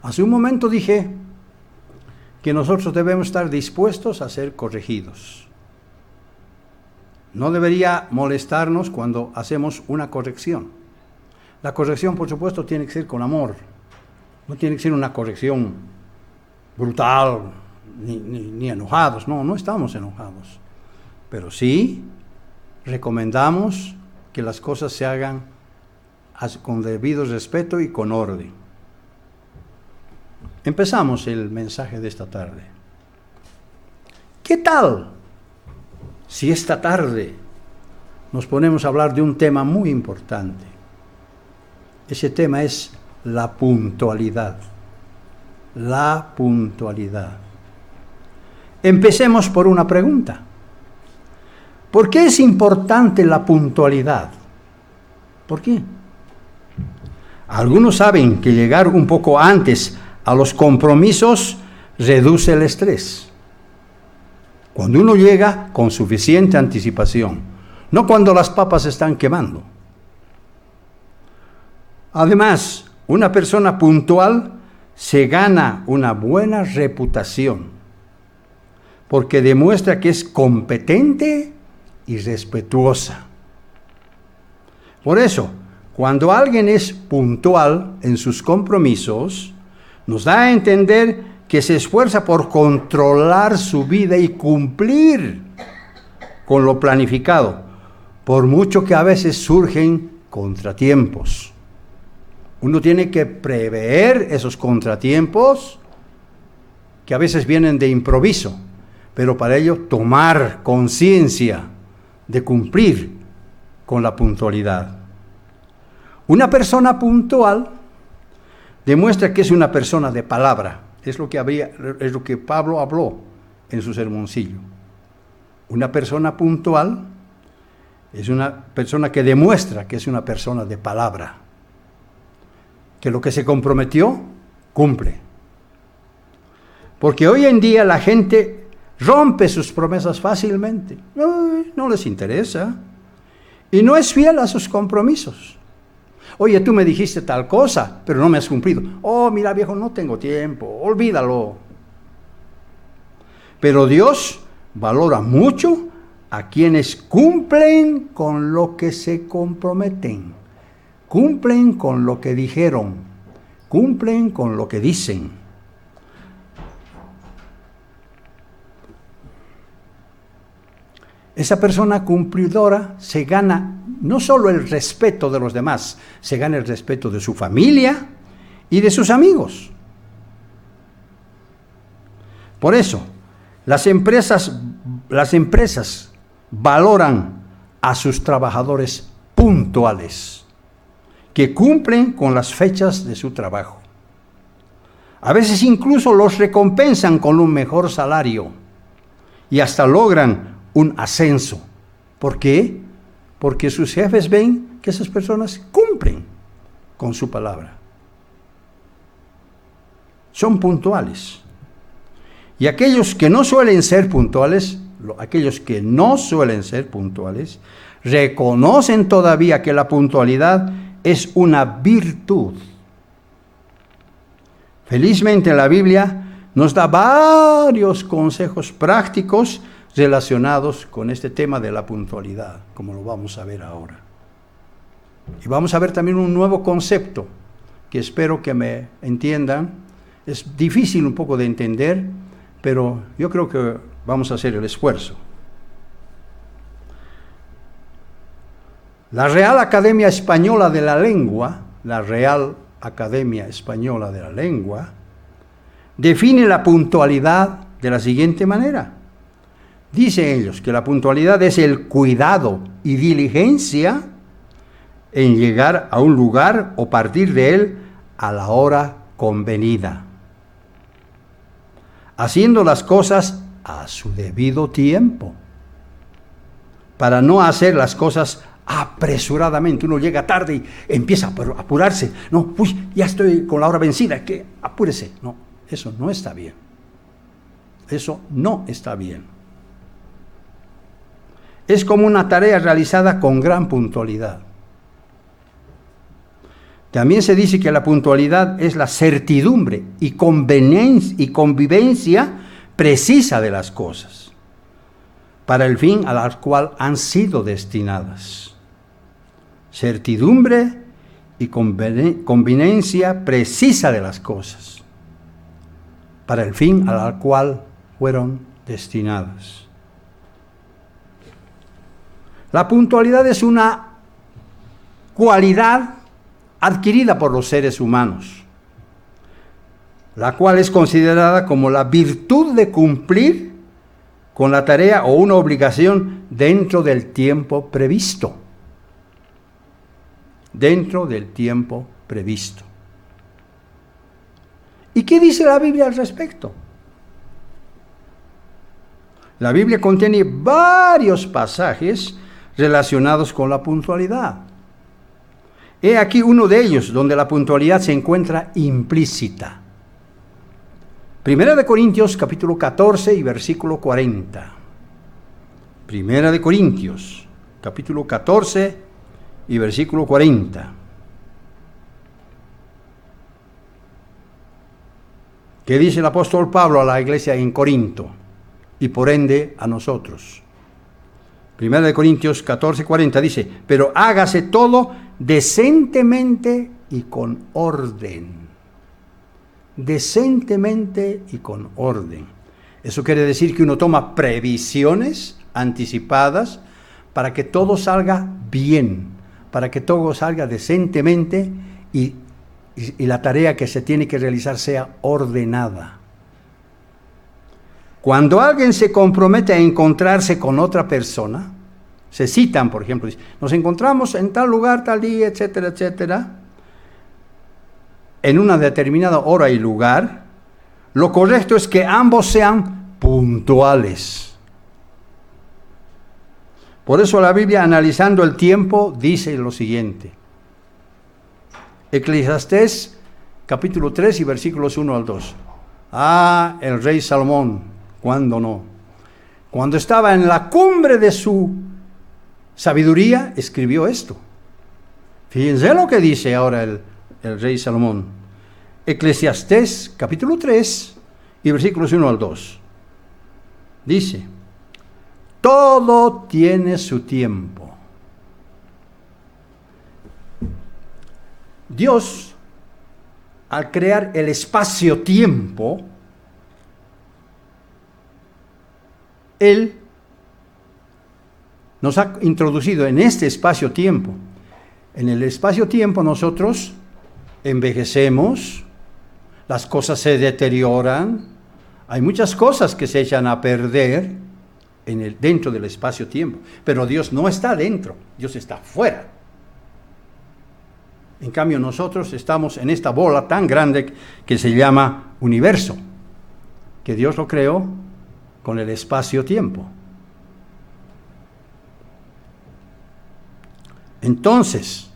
Hace un momento dije que nosotros debemos estar dispuestos a ser corregidos. No debería molestarnos cuando hacemos una corrección. La corrección, por supuesto, tiene que ser con amor. No tiene que ser una corrección brutal, ni enojados. No estamos enojados. Pero sí recomendamos que las cosas se hagan con debido respeto y con orden. Empezamos el mensaje de esta tarde. ¿Qué tal si esta tarde nos ponemos a hablar de un tema muy importante? Ese tema es la puntualidad. La puntualidad. Empecemos por una pregunta. ¿Por qué es importante la puntualidad? ¿Por qué? Algunos saben que llegar un poco antes a los compromisos reduce el estrés. Cuando uno llega con suficiente anticipación, no cuando las papas se están quemando. Además, una persona puntual se gana una buena reputación, porque demuestra que es competente y respetuosa. Por eso, cuando alguien es puntual en sus compromisos, nos da a entender que se esfuerza por controlar su vida y cumplir con lo planificado, por mucho que a veces surgen contratiempos. Uno tiene que prever esos contratiempos que a veces vienen de improviso, pero para ello tomar conciencia de cumplir con la puntualidad. Una persona puntual demuestra que es una persona de palabra. Es lo que Pablo habló en su sermoncillo. Una persona puntual es una persona que demuestra que es una persona de palabra, que lo que se comprometió, cumple. Porque hoy en día la gente rompe sus promesas fácilmente. No les interesa. Y no es fiel a sus compromisos. Oye, tú me dijiste tal cosa, pero no me has cumplido. Oh, mira, viejo, no tengo tiempo, olvídalo. Pero Dios valora mucho a quienes cumplen con lo que se comprometen, cumplen con lo que dijeron, cumplen con lo que dicen. Esa persona cumplidora se gana no solo el respeto de los demás, se gana el respeto de su familia y de sus amigos. Por eso, las empresas valoran a sus trabajadores puntuales, que cumplen con las fechas de su trabajo. A veces incluso los recompensan con un mejor salario y hasta logran un ascenso. ¿Por qué? Porque sus jefes ven que esas personas cumplen con su palabra. Son puntuales. Y aquellos que no suelen ser puntuales, reconocen todavía que la puntualidad es una virtud. Felizmente la Biblia nos da varios consejos prácticos relacionados con este tema de la puntualidad, como lo vamos a ver ahora. Y vamos a ver también un nuevo concepto, que espero que me entiendan. Es difícil un poco de entender, pero yo creo que vamos a hacer el esfuerzo. La Real Academia Española de la Lengua, define la puntualidad de la siguiente manera. Dicen ellos que la puntualidad es el cuidado y diligencia en llegar a un lugar o partir de él a la hora convenida, haciendo las cosas a su debido tiempo, para no hacer las cosas apresuradamente. Uno llega tarde y empieza a apurarse. No, ya estoy con la hora vencida, que apúrese. No, eso no está bien. Eso no está bien. Es como una tarea realizada con gran puntualidad. También se dice que la puntualidad es la certidumbre y convivencia precisa de las cosas, para el fin al cual han sido destinadas. Certidumbre y conveniencia precisa de las cosas, para el fin al cual fueron destinadas. La puntualidad es una cualidad adquirida por los seres humanos, la cual es considerada como la virtud de cumplir con la tarea o una obligación dentro del tiempo previsto. Dentro del tiempo previsto. ¿Y qué dice la Biblia al respecto? La Biblia contiene varios pasajes relacionados con la puntualidad. He aquí uno de ellos, donde la puntualidad se encuentra implícita. Primera de Corintios, capítulo 14 y versículo 40. Primera de Corintios, capítulo 14 y versículo 40. ¿Qué dice el apóstol Pablo a la iglesia en Corinto? Y por ende a nosotros. Primera de Corintios 14, 40 dice, pero hágase todo decentemente y con orden. Decentemente y con orden. Eso quiere decir que uno toma previsiones anticipadas para que todo salga bien, para que todo salga decentemente y la tarea que se tiene que realizar sea ordenada. Cuando alguien se compromete a encontrarse con otra persona, se citan, por ejemplo, nos encontramos en tal lugar, tal día, etcétera, etcétera, en una determinada hora y lugar, lo correcto es que ambos sean puntuales. Por eso la Biblia, analizando el tiempo, dice lo siguiente. Eclesiastés, capítulo 3 y versículos 1 al 2. El rey Salomón, ¿cuándo no? Cuando estaba en la cumbre de su sabiduría, escribió esto. Fíjense lo que dice ahora el rey Salomón. Eclesiastés, capítulo 3 y versículos 1 al 2. Dice, todo tiene su tiempo. Dios, al crear el espacio-tiempo, Él nos ha introducido en este espacio-tiempo. En el espacio-tiempo nosotros envejecemos, las cosas se deterioran, hay muchas cosas que se echan a perder dentro del espacio-tiempo, pero Dios no está dentro, Dios está fuera. En cambio nosotros estamos en esta bola tan grande que se llama universo, que Dios lo creó con el espacio-tiempo. Entonces,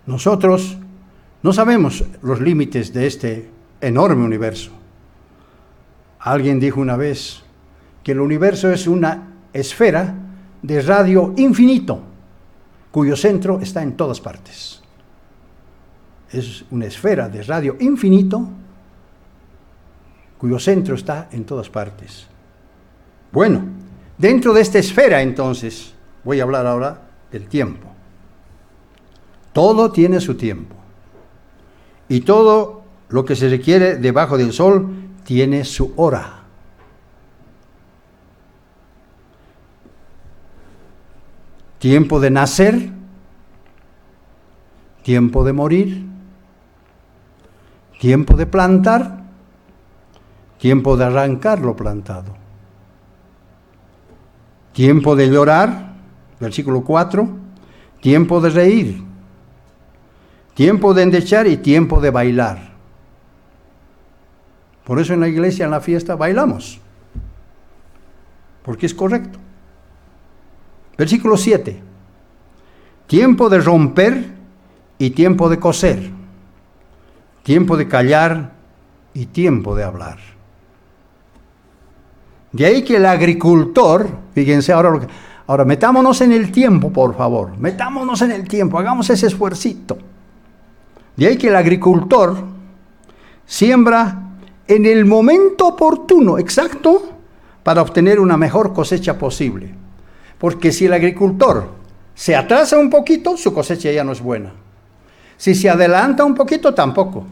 nosotros no sabemos los límites de este enorme universo. Alguien dijo una vez que el universo es una esfera de radio infinito, cuyo centro está en todas partes. Es una esfera de radio infinito, cuyo centro está en todas partes. Bueno, dentro de esta esfera, entonces, voy a hablar ahora del tiempo. Todo tiene su tiempo. Y todo lo que se requiere debajo del sol tiene su hora. Tiempo de nacer, tiempo de morir, tiempo de plantar, tiempo de arrancar lo plantado. Tiempo de llorar, versículo 4, tiempo de reír, tiempo de endechar y tiempo de bailar. Por eso en la iglesia, en la fiesta, bailamos, porque es correcto. Versículo 7, tiempo de romper y tiempo de coser, tiempo de callar y tiempo de hablar. De ahí que el agricultor, fíjense ahora Ahora, metámonos en el tiempo, por favor. Metámonos en el tiempo, hagamos ese esfuercito. De ahí que el agricultor siembra en el momento oportuno, exacto, para obtener una mejor cosecha posible. Porque si el agricultor se atrasa un poquito, su cosecha ya no es buena. Si se adelanta un poquito, tampoco.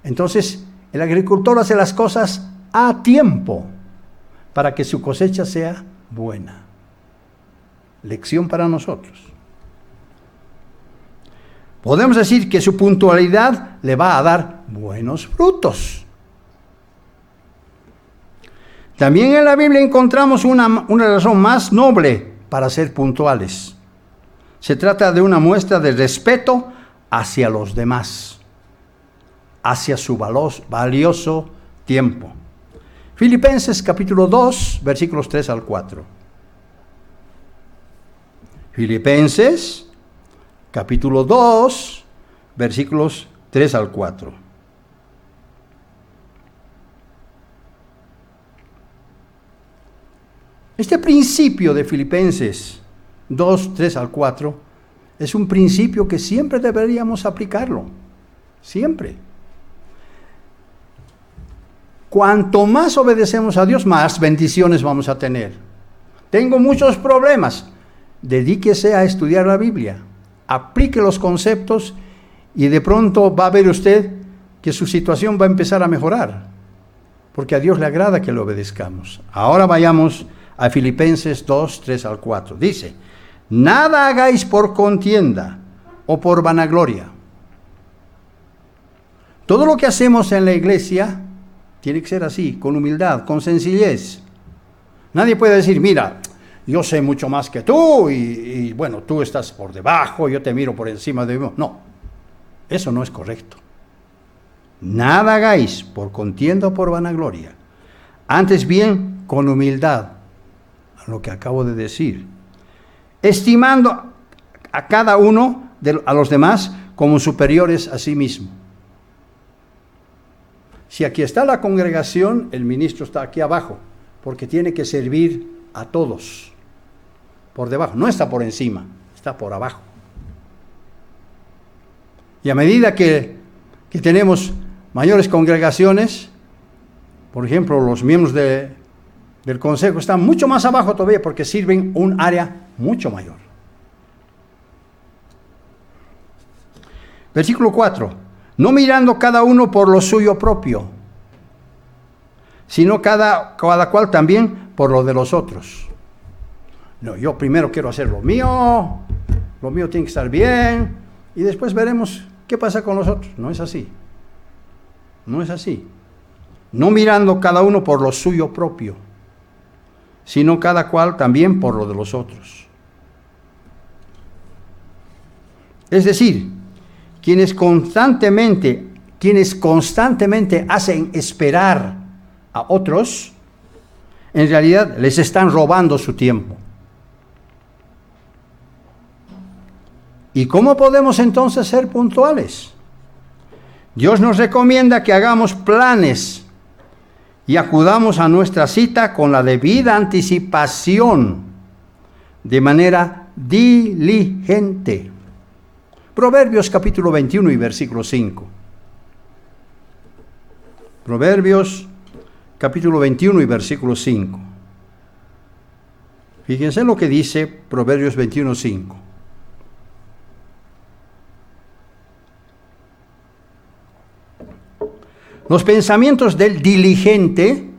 Entonces, el agricultor hace las cosas a tiempo para que su cosecha sea buena. Lección para nosotros. Podemos decir que su puntualidad le va a dar buenos frutos. También en la Biblia encontramos una razón más noble para ser puntuales. Se trata de una muestra de respeto hacia los demás, hacia su valioso tiempo. Filipenses capítulo 2, versículos 3 al 4. Filipenses capítulo 2, versículos 3 al 4. Este principio de Filipenses 2, 3 al 4 es un principio que siempre deberíamos aplicarlo. Siempre. Cuanto más obedecemos a Dios, más bendiciones vamos a tener. Tengo muchos problemas. Dedíquese a estudiar la Biblia. Aplique los conceptos y de pronto va a ver usted que su situación va a empezar a mejorar. Porque a Dios le agrada que le obedezcamos. Ahora vayamos a Filipenses 2, 3 al 4. Dice, nada hagáis por contienda o por vanagloria. Todo lo que hacemos en la iglesia tiene que ser así, con humildad, con sencillez. Nadie puede decir, mira, yo sé mucho más que tú y bueno, tú estás por debajo, yo te miro por encima de mí. No, eso no es correcto. Nada hagáis por contienda o por vanagloria. Antes bien, con humildad, a lo que acabo de decir. Estimando a cada uno, a los demás, como superiores a sí mismo. Si aquí está la congregación, el ministro está aquí abajo, porque tiene que servir a todos. Por debajo, no está por encima, está por abajo. Y a medida que tenemos mayores congregaciones, por ejemplo, los miembros del consejo están mucho más abajo todavía porque sirven un área mucho mayor. Versículo 4. No mirando cada uno por lo suyo propio, sino cada cual también por lo de los otros. No, yo primero quiero hacer lo mío tiene que estar bien, y después veremos qué pasa con los otros. No es así. No es así. No mirando cada uno por lo suyo propio, sino cada cual también por lo de los otros. Es decir, quienes constantemente hacen esperar a otros, en realidad les están robando su tiempo. ¿Y cómo podemos entonces ser puntuales? Dios nos recomienda que hagamos planes y acudamos a nuestra cita con la debida anticipación, de manera diligente. Proverbios capítulo 21 y versículo 5. Proverbios capítulo 21 y versículo 5. Fíjense lo que dice Proverbios 21, 5. Los pensamientos del diligente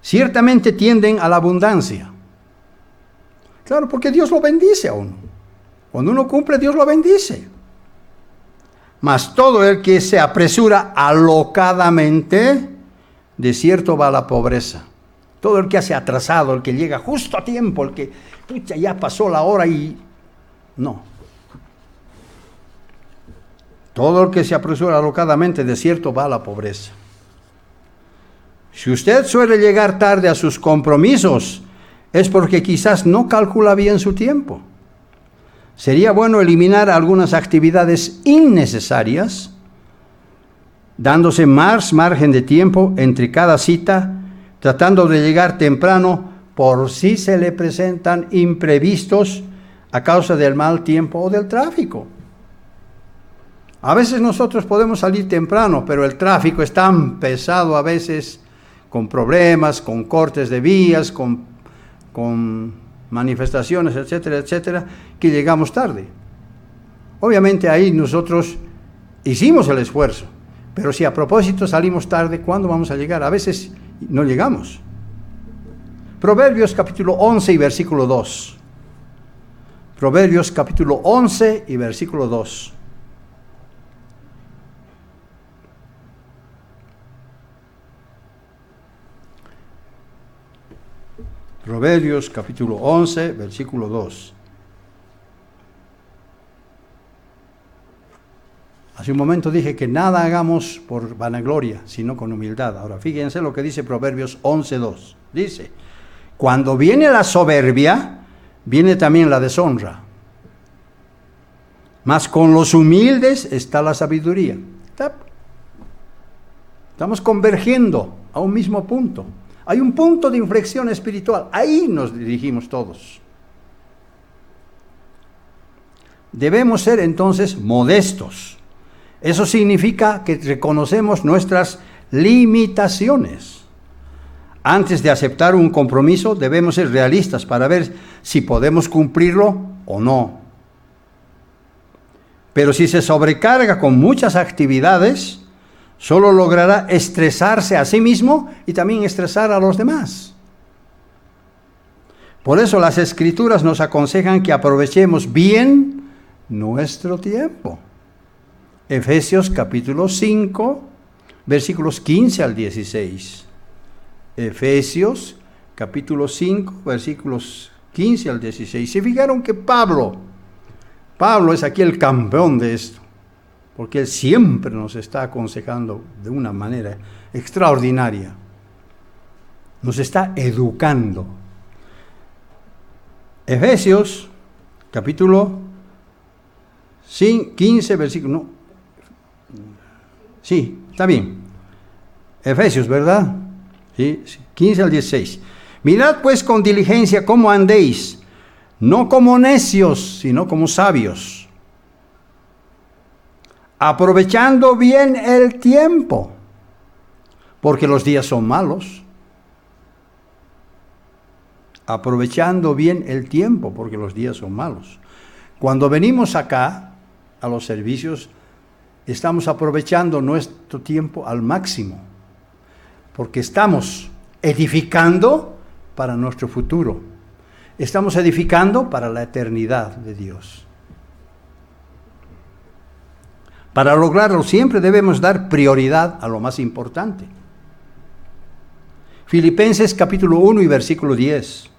ciertamente tienden a la abundancia. Claro, porque Dios lo bendice a uno. Cuando uno cumple, Dios lo bendice. Mas todo el que se apresura alocadamente, de cierto va a la pobreza. Todo el que hace atrasado, el que llega justo a tiempo, el que ya pasó la hora y... No. Todo el que se apresura alocadamente, de cierto va a la pobreza. Si usted suele llegar tarde a sus compromisos, es porque quizás no calcula bien su tiempo. Sería bueno eliminar algunas actividades innecesarias, dándose más margen de tiempo entre cada cita, tratando de llegar temprano por si se le presentan imprevistos a causa del mal tiempo o del tráfico. A veces nosotros podemos salir temprano, pero el tráfico es tan pesado a veces, con problemas, con cortes de vías, con manifestaciones, etcétera, etcétera, que llegamos tarde. Obviamente ahí nosotros hicimos el esfuerzo, pero si a propósito salimos tarde, ¿cuándo vamos a llegar? A veces no llegamos. Proverbios capítulo 11 y versículo 2. Proverbios capítulo 11 y versículo 2. Proverbios capítulo 11, versículo 2. Hace un momento dije que nada hagamos por vanagloria, sino con humildad. Ahora fíjense lo que dice Proverbios 11, 2. Dice, cuando viene la soberbia, viene también la deshonra. Mas con los humildes está la sabiduría. Estamos convergiendo a un mismo punto. Hay un punto de inflexión espiritual. Ahí nos dirigimos todos. Debemos ser entonces modestos. Eso significa que reconocemos nuestras limitaciones. Antes de aceptar un compromiso, debemos ser realistas para ver si podemos cumplirlo o no. Pero si se sobrecarga con muchas actividades, solo logrará estresarse a sí mismo y también estresar a los demás. Por eso las Escrituras nos aconsejan que aprovechemos bien nuestro tiempo. Efesios capítulo 5, versículos 15 al 16. Efesios capítulo 5, versículos 15 al 16. Se fijaron que Pablo es aquí el campeón de esto, porque él siempre nos está aconsejando de una manera extraordinaria. Nos está educando. Efesios, capítulo 15, versículo... No. Sí, está bien. Efesios, ¿verdad? Sí, 15 al 16. Mirad pues con diligencia cómo andéis, no como necios, sino como sabios, aprovechando bien el tiempo, porque los días son malos. Aprovechando bien el tiempo, porque los días son malos. Cuando venimos acá, a los servicios, estamos aprovechando nuestro tiempo al máximo, porque estamos edificando para nuestro futuro. Estamos edificando para la eternidad de Dios. Para lograrlo siempre debemos dar prioridad a lo más importante. Filipenses capítulo 1 y versículo 10.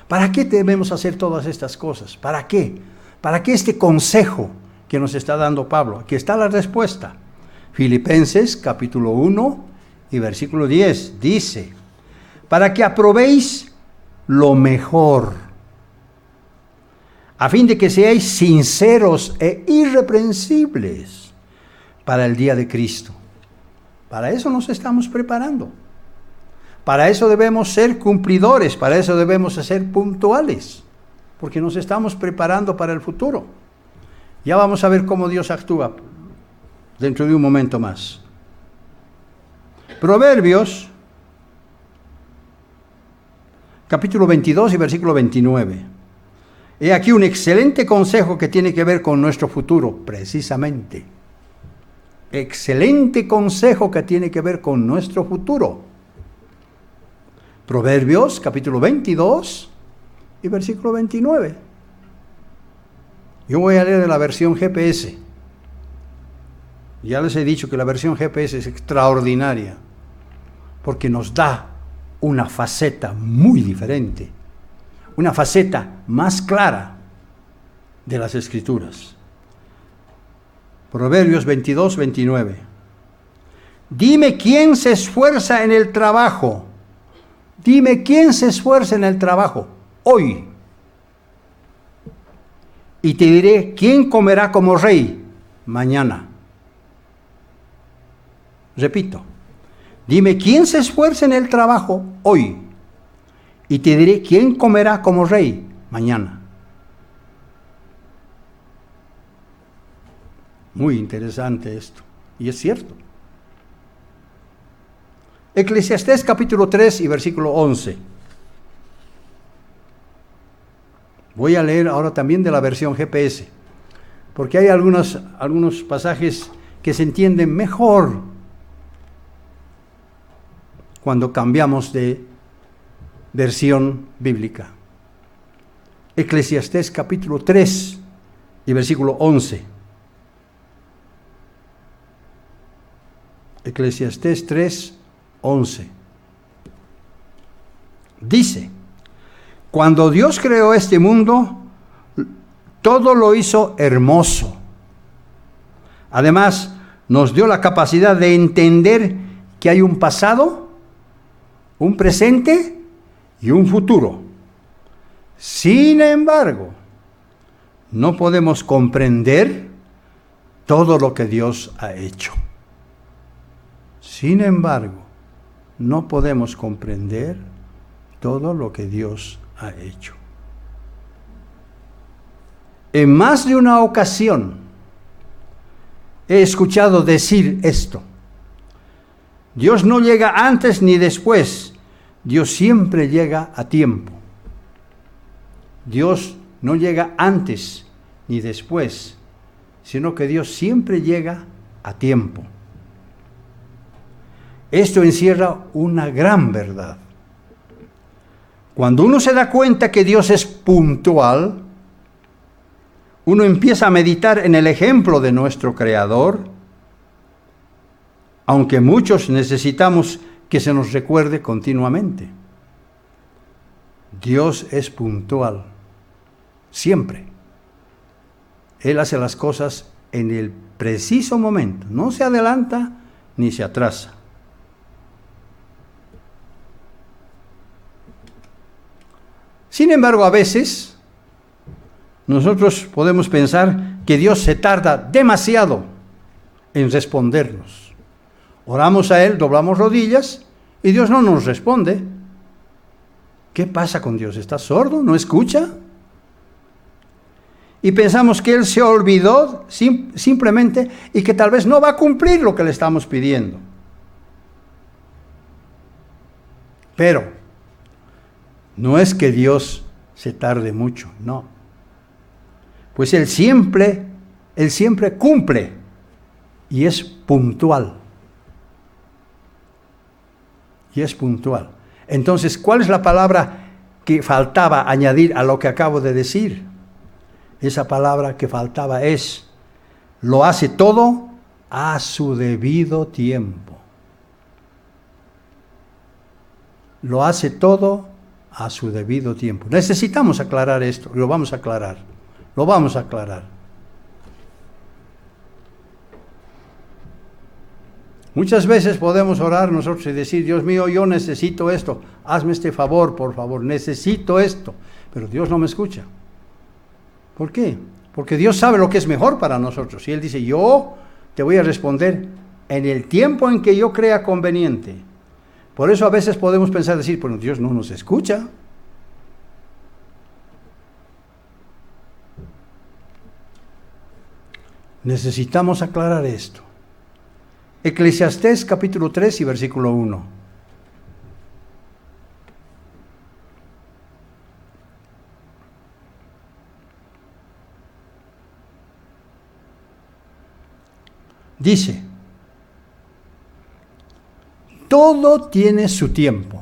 ¿Para qué debemos hacer todas estas cosas? ¿Para qué? ¿Para qué este consejo que nos está dando Pablo? Aquí está la respuesta. Filipenses capítulo 1 y versículo 10 dice, para que aprobéis lo mejor, a fin de que seáis sinceros e irreprensibles para el día de Cristo. Para eso nos estamos preparando. Para eso debemos ser cumplidores, para eso debemos ser puntuales, porque nos estamos preparando para el futuro. Ya vamos a ver cómo Dios actúa dentro de un momento más. Proverbios, capítulo 22 y versículo 29. He aquí un excelente consejo que tiene que ver con nuestro futuro, precisamente. Excelente consejo que tiene que ver con nuestro futuro. Proverbios, capítulo 22 y versículo 29. Yo voy a leer de la versión GPS. Ya les he dicho que la versión GPS es extraordinaria, porque nos da una faceta muy diferente, una faceta más clara de las Escrituras. Proverbios 22, 29. Dime quién se esfuerza en el trabajo. Dime quién se esfuerza en el trabajo hoy. Y te diré quién comerá como rey mañana. Repito, dime quién se esfuerza en el trabajo hoy y te diré quién comerá como rey mañana. Muy interesante esto, y es cierto. Eclesiastés capítulo 3 y versículo 11. Voy a leer ahora también de la versión GPS, porque hay algunos pasajes que se entienden mejor cuando cambiamos de versión bíblica. Eclesiastés capítulo 3 y versículo 11. Eclesiastés 3, 11. Dice: cuando Dios creó este mundo, todo lo hizo hermoso. Además, nos dio la capacidad de entender que hay un pasado, un presente y un futuro. Sin embargo, no podemos comprender todo lo que Dios ha hecho. Sin embargo, no podemos comprender todo lo que Dios ha hecho. En más de una ocasión he escuchado decir esto: Dios no llega antes ni después, Dios siempre llega a tiempo. Dios no llega antes ni después, sino que Dios siempre llega a tiempo. Esto encierra una gran verdad. Cuando uno se da cuenta que Dios es puntual, uno empieza a meditar en el ejemplo de nuestro Creador, aunque muchos necesitamos que se nos recuerde continuamente. Dios es puntual, siempre. Él hace las cosas en el preciso momento, no se adelanta ni se atrasa. Sin embargo, a veces nosotros podemos pensar que Dios se tarda demasiado en respondernos. Oramos a Él, doblamos rodillas y Dios no nos responde. ¿Qué pasa con Dios? ¿Está sordo? ¿No escucha? Y pensamos que Él se olvidó simplemente y que tal vez no va a cumplir lo que le estamos pidiendo. Pero no es que Dios se tarde mucho, no. Pues Él siempre cumple y es puntual. Y es puntual. Entonces, ¿cuál es la palabra que faltaba añadir a lo que acabo de decir? Esa palabra que faltaba es: lo hace todo a su debido tiempo. Lo hace todo a su debido tiempo. Necesitamos aclarar esto, lo vamos a aclarar. Muchas veces podemos orar nosotros y decir: Dios mío, yo necesito esto, hazme este favor, por favor, necesito esto. Pero Dios no me escucha. ¿Por qué? Porque Dios sabe lo que es mejor para nosotros. Y Él dice: yo te voy a responder en el tiempo en que yo crea conveniente. Por eso a veces podemos pensar, decir: bueno, Dios no nos escucha. Necesitamos aclarar esto. Eclesiastés capítulo 3 y versículo 1. Dice: todo tiene su tiempo.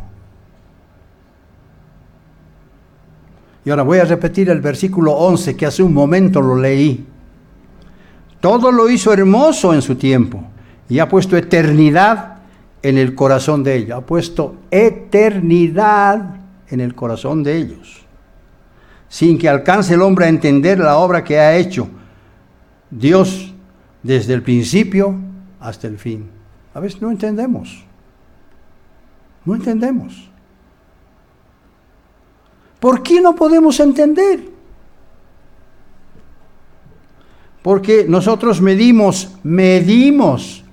Y ahora voy a repetir el versículo 11 que hace un momento lo leí. Todo lo hizo hermoso en su tiempo y ha puesto eternidad en el corazón de ellos. Ha puesto eternidad en el corazón de ellos, sin que alcance el hombre a entender la obra que ha hecho Dios desde el principio hasta el fin. A veces no entendemos. No entendemos. ¿Por qué no podemos entender? Porque nosotros medimos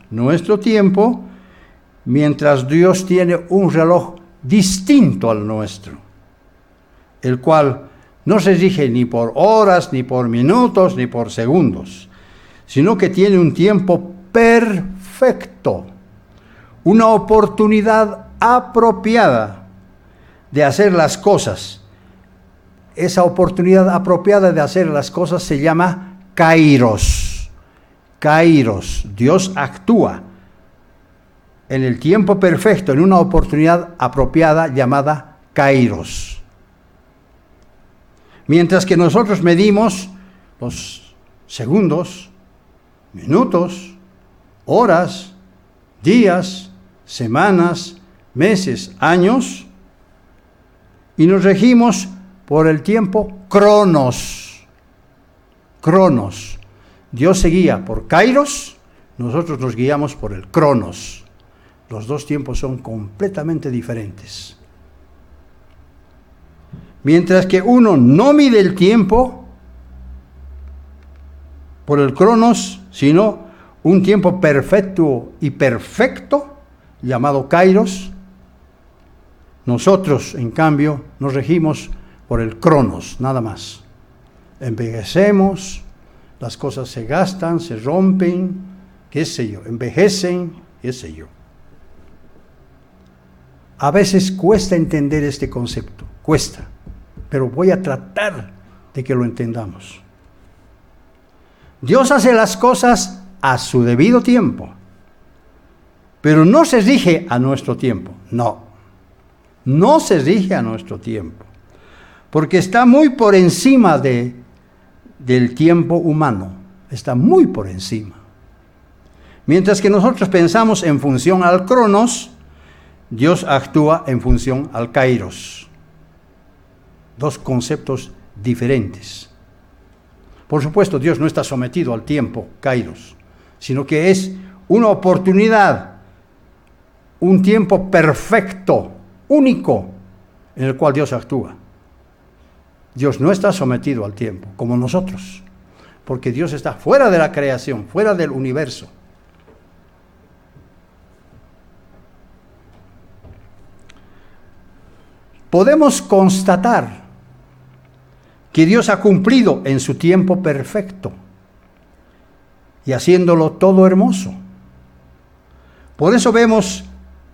nuestro tiempo mientras Dios tiene un reloj distinto al nuestro, el cual no se rige ni por horas, ni por minutos, ni por segundos, sino que tiene un tiempo perfecto, una oportunidad apropiada de hacer las cosas. Esa oportunidad apropiada de hacer las cosas se llama Kairos. Kairos. Dios actúa en el tiempo perfecto, en una oportunidad apropiada llamada Kairos. Mientras que nosotros medimos los segundos, minutos, horas, días, semanas, meses, años, y nos regimos por el tiempo Cronos. Cronos. Dios se guía por Kairos, nosotros nos guiamos por el Cronos. Los dos tiempos son completamente diferentes. Mientras que uno no mide el tiempo por el Cronos, sino un tiempo perfecto y perfecto, llamado Kairos, nosotros, en cambio, nos regimos por el Cronos, nada más. Envejecemos, las cosas se gastan, se rompen, qué sé yo, envejecen, qué sé yo. A veces cuesta entender este concepto, cuesta, pero voy a tratar de que lo entendamos. Dios hace las cosas a su debido tiempo, pero no se rige a nuestro tiempo, no se rige a nuestro tiempo, porque está muy por encima del tiempo humano, está muy por encima. Mientras que nosotros pensamos en función al Cronos, Dios actúa en función al Kairos. Dos conceptos diferentes. Por supuesto, Dios no está sometido al tiempo, Kairos, sino que es una oportunidad, un tiempo perfecto, único, en el cual Dios actúa. Dios no está sometido al tiempo, como nosotros, porque Dios está fuera de la creación, fuera del universo. Podemos constatar que Dios ha cumplido en su tiempo perfecto y haciéndolo todo hermoso. Por eso vemos,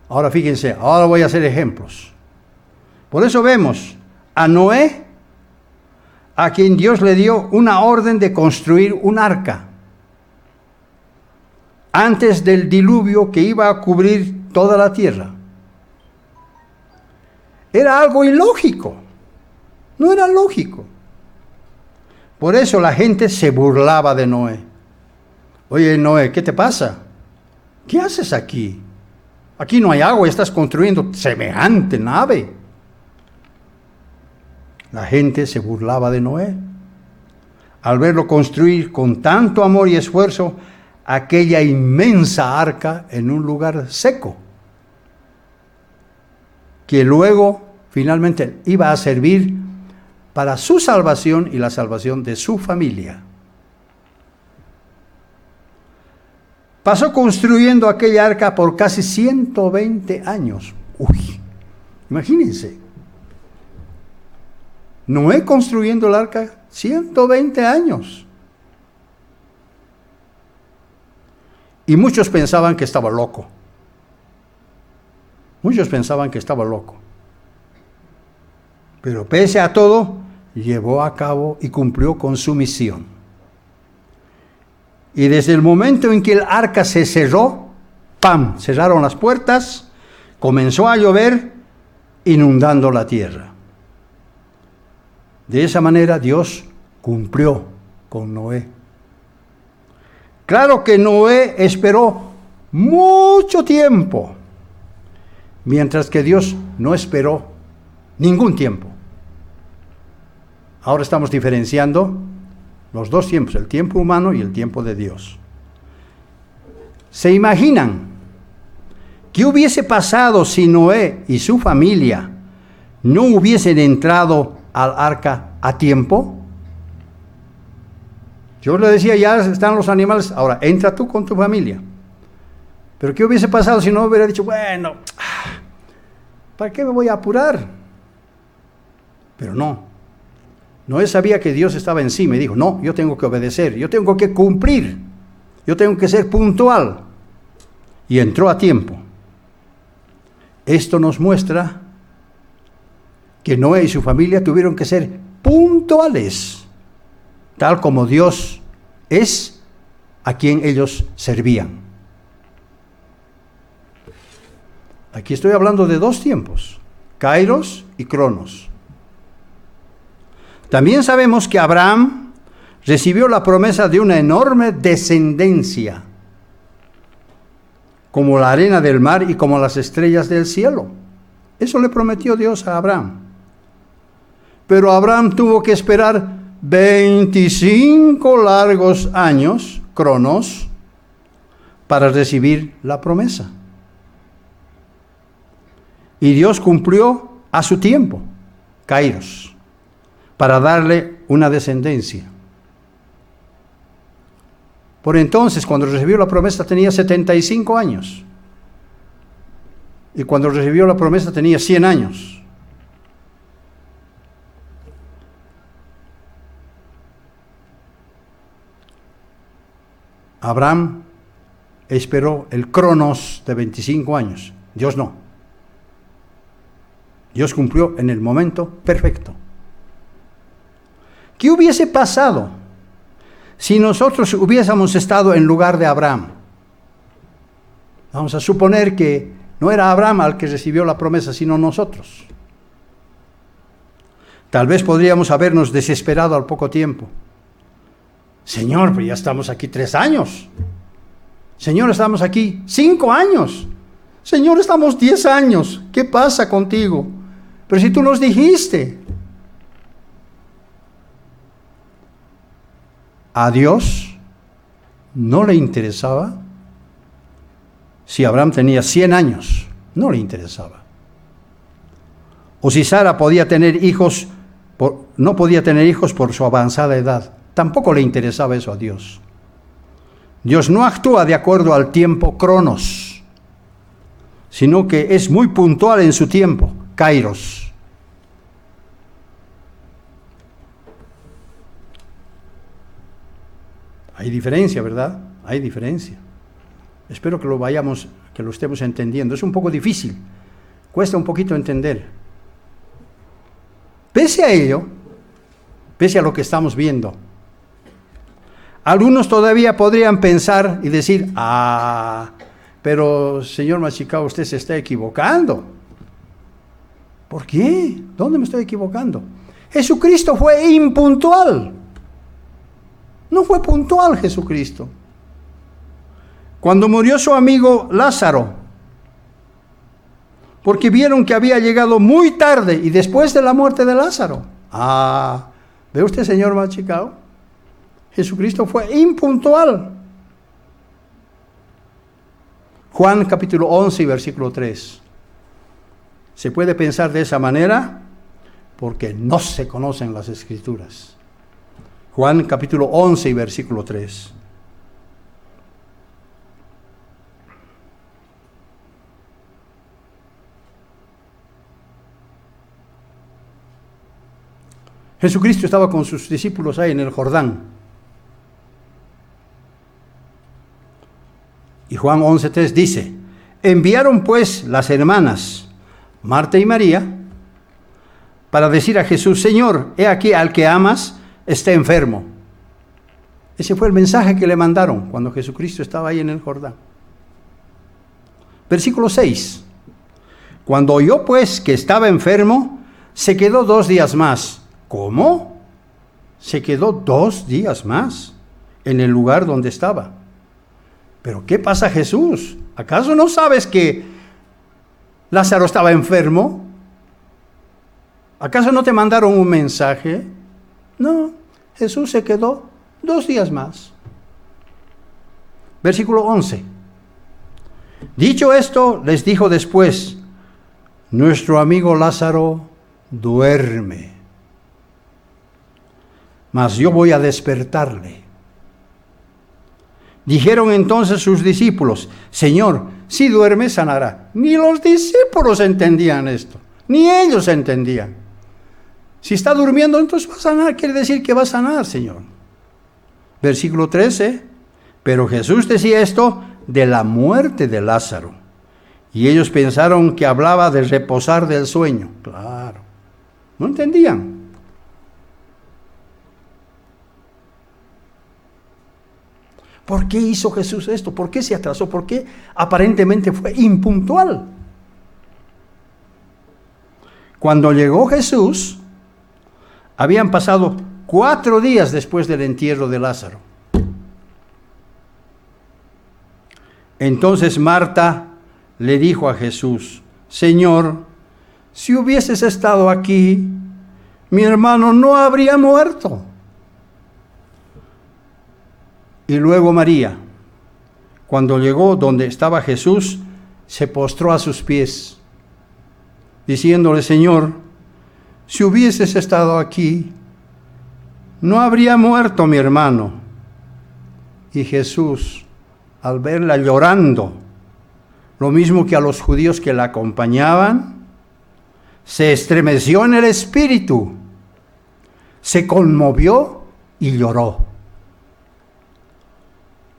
ahora fíjense, ahora voy a hacer ejemplos. Por eso vemos a Noé, a quien Dios le dio una orden de construir un arca antes del diluvio que iba a cubrir toda la tierra. Era algo ilógico, no era lógico. Por eso la gente se burlaba de Noé. Oye, Noé, ¿qué te pasa? ¿Qué haces aquí? Aquí no hay agua, estás construyendo semejante nave. La gente se burlaba de Noé al verlo construir con tanto amor y esfuerzo aquella inmensa arca en un lugar seco, que luego finalmente iba a servir para su salvación y la salvación de su familia. Pasó construyendo aquella arca por casi 120 años. Uy, imagínense. Noé construyendo el arca 120 años. Y muchos pensaban que estaba loco. Muchos pensaban que estaba loco. Pero pese a todo, llevó a cabo y cumplió con su misión. Y desde el momento en que el arca se cerró, ¡pam!, cerraron las puertas, comenzó a llover, inundando la tierra. De esa manera Dios cumplió con Noé. Claro que Noé esperó mucho tiempo, mientras que Dios no esperó ningún tiempo. Ahora estamos diferenciando los dos tiempos, el tiempo humano y el tiempo de Dios. ¿Se imaginan qué hubiese pasado si Noé y su familia no hubiesen entrado al arca a tiempo? Yo le decía, ya están los animales, ahora entra tú con tu familia. Pero ¿qué hubiese pasado si no hubiera dicho, bueno, ¿para qué me voy a apurar? Pero no. Noé sabía que Dios estaba encima y dijo, no, yo tengo que obedecer, yo tengo que cumplir, yo tengo que ser puntual. Y entró a tiempo. Esto nos muestra que Noé y su familia tuvieron que ser puntuales, tal como Dios es a quien ellos servían. Aquí estoy hablando de dos tiempos, Kairos y Cronos. También sabemos que Abraham recibió la promesa de una enorme descendencia, como la arena del mar y como las estrellas del cielo. Eso le prometió Dios a Abraham. Pero Abraham tuvo que esperar 25 largos años, Cronos, para recibir la promesa. Y Dios cumplió a su tiempo, Kairos, para darle una descendencia. Por entonces, cuando recibió la promesa, tenía 75 años. Y cuando recibió la promesa, tenía 100 años. Abraham esperó el Cronos de 25 años. Dios no. Dios cumplió en el momento perfecto. ¿Qué hubiese pasado si nosotros hubiésemos estado en lugar de Abraham? Vamos a suponer que no era Abraham al que recibió la promesa, sino nosotros. Tal vez podríamos habernos desesperado al poco tiempo. Señor, pues ya estamos aquí 3 años. Señor, estamos aquí 5 años. Señor, estamos 10 años. ¿Qué pasa contigo? Pero si tú nos dijiste. A Dios no le interesaba si Abraham tenía 100 años. No le interesaba. O si Sara podía tener hijos, no podía tener hijos por su avanzada edad. Tampoco le interesaba eso a Dios. Dios no actúa de acuerdo al tiempo Cronos, sino que es muy puntual en su tiempo, Kairos. Hay diferencia, ¿verdad? Hay diferencia. Espero que lo estemos entendiendo. Es un poco difícil, cuesta un poquito entender. Pese a ello, pese a lo que estamos viendo, algunos todavía podrían pensar y decir, pero señor Machicao, usted se está equivocando. ¿Por qué? ¿Dónde me estoy equivocando? Jesucristo fue impuntual. No fue puntual Jesucristo. Cuando murió su amigo Lázaro, porque vieron que había llegado muy tarde y después de la muerte de Lázaro. ¿Ve usted, señor Machicao? Jesucristo fue impuntual. Juan capítulo 11 y versículo 3. Se puede pensar de esa manera porque no se conocen las Escrituras. Juan capítulo 11 y versículo 3. Jesucristo estaba con sus discípulos ahí en el Jordán. Y Juan 11:3 dice, enviaron pues las hermanas Marta y María para decir a Jesús, Señor, he aquí al que amas está enfermo. Ese fue el mensaje que le mandaron cuando Jesucristo estaba ahí en el Jordán. Versículo 6. Cuando oyó pues que estaba enfermo, se quedó 2 días más. ¿Cómo? Se quedó 2 días más en el lugar donde estaba. ¿Pero qué pasa, Jesús? ¿Acaso no sabes que Lázaro estaba enfermo? ¿Acaso no te mandaron un mensaje? No, Jesús se quedó 2 días más. Versículo 11. Dicho esto, les dijo después, nuestro amigo Lázaro duerme, mas yo voy a despertarle. Dijeron entonces sus discípulos: Señor, si duerme, sanará. Ni los discípulos entendían esto, ni ellos entendían. Si está durmiendo, entonces va a sanar, quiere decir que va a sanar, Señor. Versículo 13, pero Jesús decía esto de la muerte de Lázaro, y ellos pensaron que hablaba de reposar del sueño. Claro, no entendían. ¿Por qué hizo Jesús esto? ¿Por qué se atrasó? ¿Por qué aparentemente fue impuntual? Cuando llegó Jesús, habían pasado 4 días después del entierro de Lázaro. Entonces Marta le dijo a Jesús: Señor, si hubieses estado aquí, mi hermano no habría muerto. Y luego María, cuando llegó donde estaba Jesús, se postró a sus pies, diciéndole: Señor, si hubieses estado aquí, no habría muerto mi hermano. Y Jesús, al verla llorando, lo mismo que a los judíos que la acompañaban, se estremeció en el espíritu, se conmovió y lloró.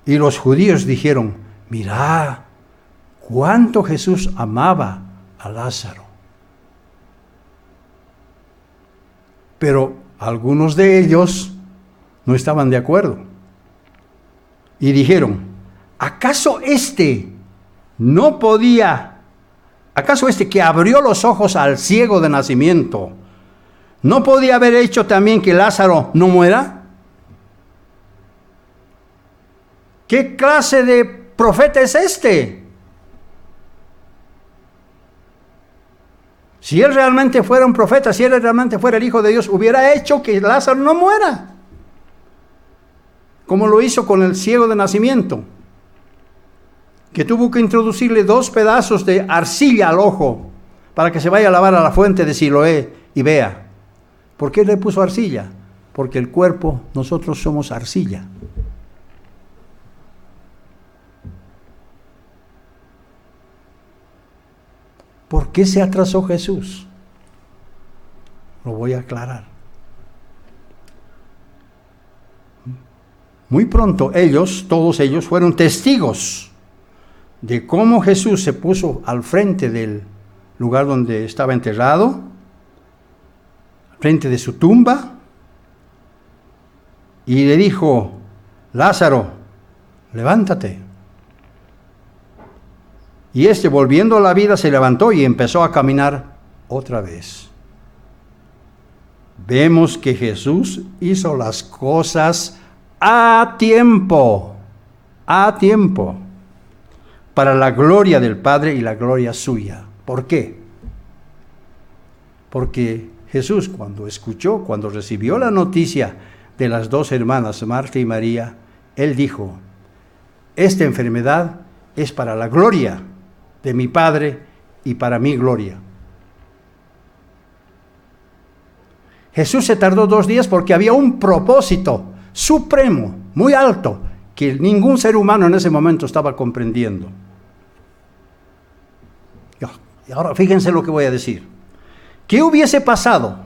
Y los judíos dijeron: mirad, cuánto Jesús amaba a Lázaro. Pero algunos de ellos no estaban de acuerdo. Y dijeron: ¿acaso este que abrió los ojos al ciego de nacimiento, no podía haber hecho también que Lázaro no muera? ¿Qué clase de profeta es este? Si él realmente fuera un profeta, si él realmente fuera el Hijo de Dios, hubiera hecho que Lázaro no muera, como lo hizo con el ciego de nacimiento, que tuvo que introducirle 2 pedazos de arcilla al ojo para que se vaya a lavar a la fuente de Siloé y vea. ¿Por qué le puso arcilla? Porque el cuerpo, nosotros somos arcilla. ¿Por qué se atrasó Jesús? Lo voy a aclarar. Muy pronto todos ellos fueron testigos de cómo Jesús se puso al frente del lugar donde estaba enterrado, al frente de su tumba, y le dijo: Lázaro, levántate. Y volviendo a la vida, se levantó y empezó a caminar otra vez. Vemos que Jesús hizo las cosas a tiempo, para la gloria del Padre y la gloria suya. ¿Por qué? Porque Jesús, cuando recibió la noticia de las 2 hermanas, Marta y María, él dijo: esta enfermedad es para la gloria de mi Padre y para mi gloria. Jesús se tardó 2 días porque había un propósito supremo, muy alto, que ningún ser humano en ese momento estaba comprendiendo. Y ahora fíjense lo que voy a decir. ¿Qué hubiese pasado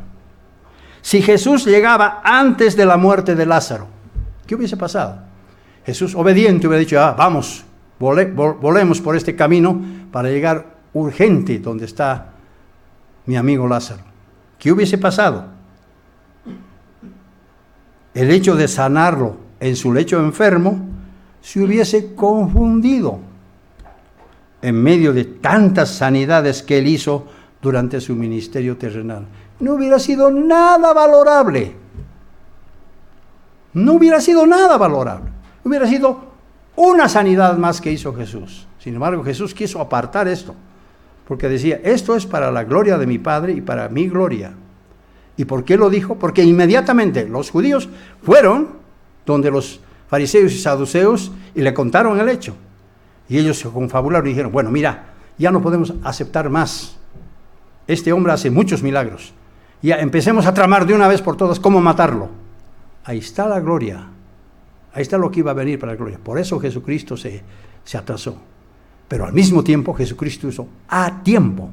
si Jesús llegaba antes de la muerte de Lázaro? ¿Qué hubiese pasado? Jesús, obediente, hubiera dicho: vamos, volemos por este camino para llegar urgente donde está mi amigo Lázaro. ¿Qué hubiese pasado? El hecho de sanarlo en su lecho enfermo se hubiese confundido en medio de tantas sanidades que él hizo durante su ministerio terrenal. No hubiera sido nada valorable. No hubiera sido nada valorable. Hubiera sido una sanidad más que hizo Jesús. Sin embargo, Jesús quiso apartar esto, porque decía: esto es para la gloria de mi Padre y para mi gloria. ¿Y por qué lo dijo? Porque inmediatamente los judíos fueron donde los fariseos y saduceos y le contaron el hecho. Y ellos se confabularon y dijeron: bueno, mira, ya no podemos aceptar más. Este hombre hace muchos milagros. Ya empecemos a tramar de una vez por todas cómo matarlo. Ahí está la gloria. Ahí está lo que iba a venir para la gloria. Por eso Jesucristo se atrasó. Pero al mismo tiempo Jesucristo hizo a tiempo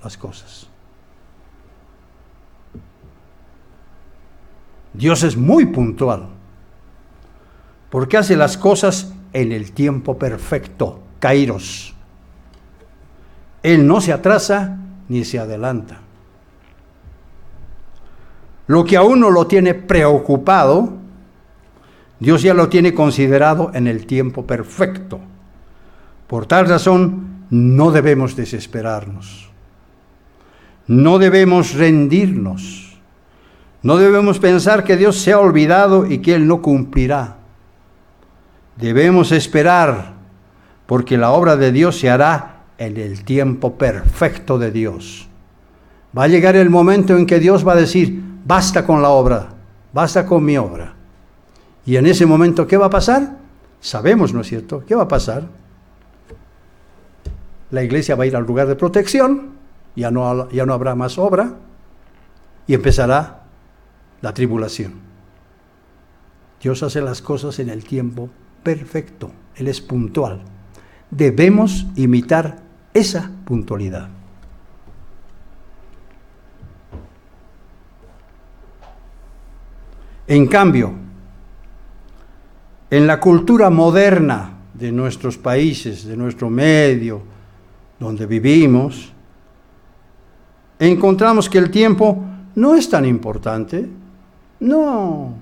las cosas. Dios es muy puntual, porque hace las cosas en el tiempo perfecto, kairos. Él no se atrasa ni se adelanta. Lo que a uno lo tiene preocupado, Dios ya lo tiene considerado en el tiempo perfecto. Por tal razón, no debemos desesperarnos. No debemos rendirnos. No debemos pensar que Dios se ha olvidado y que Él no cumplirá. Debemos esperar, porque la obra de Dios se hará en el tiempo perfecto de Dios. Va a llegar el momento en que Dios va a decir, basta con la obra, basta con mi obra. Y en ese momento, ¿qué va a pasar? Sabemos, ¿no es cierto? ¿Qué va a pasar? La iglesia va a ir al lugar de protección, ya no habrá más obra, y empezará la tribulación. Dios hace las cosas en el tiempo perfecto, Él es puntual. Debemos imitar esa puntualidad. En cambio, en la cultura moderna de nuestros países, de nuestro medio, donde vivimos, encontramos que el tiempo no es tan importante. No.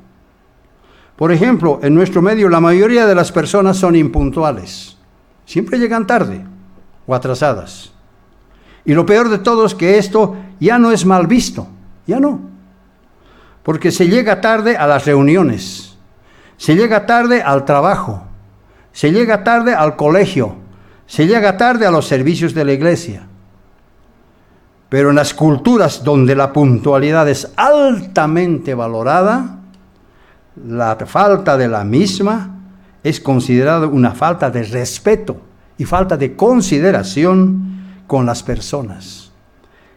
Por ejemplo, en nuestro medio la mayoría de las personas son impuntuales. Siempre llegan tarde o atrasadas. Y lo peor de todo es que esto ya no es mal visto. Ya no. Porque se llega tarde a las reuniones. Se llega tarde al trabajo. Se llega tarde al colegio. Se llega tarde a los servicios de la iglesia. Pero en las culturas donde la puntualidad es altamente valorada, la falta de la misma es considerada una falta de respeto y falta de consideración con las personas.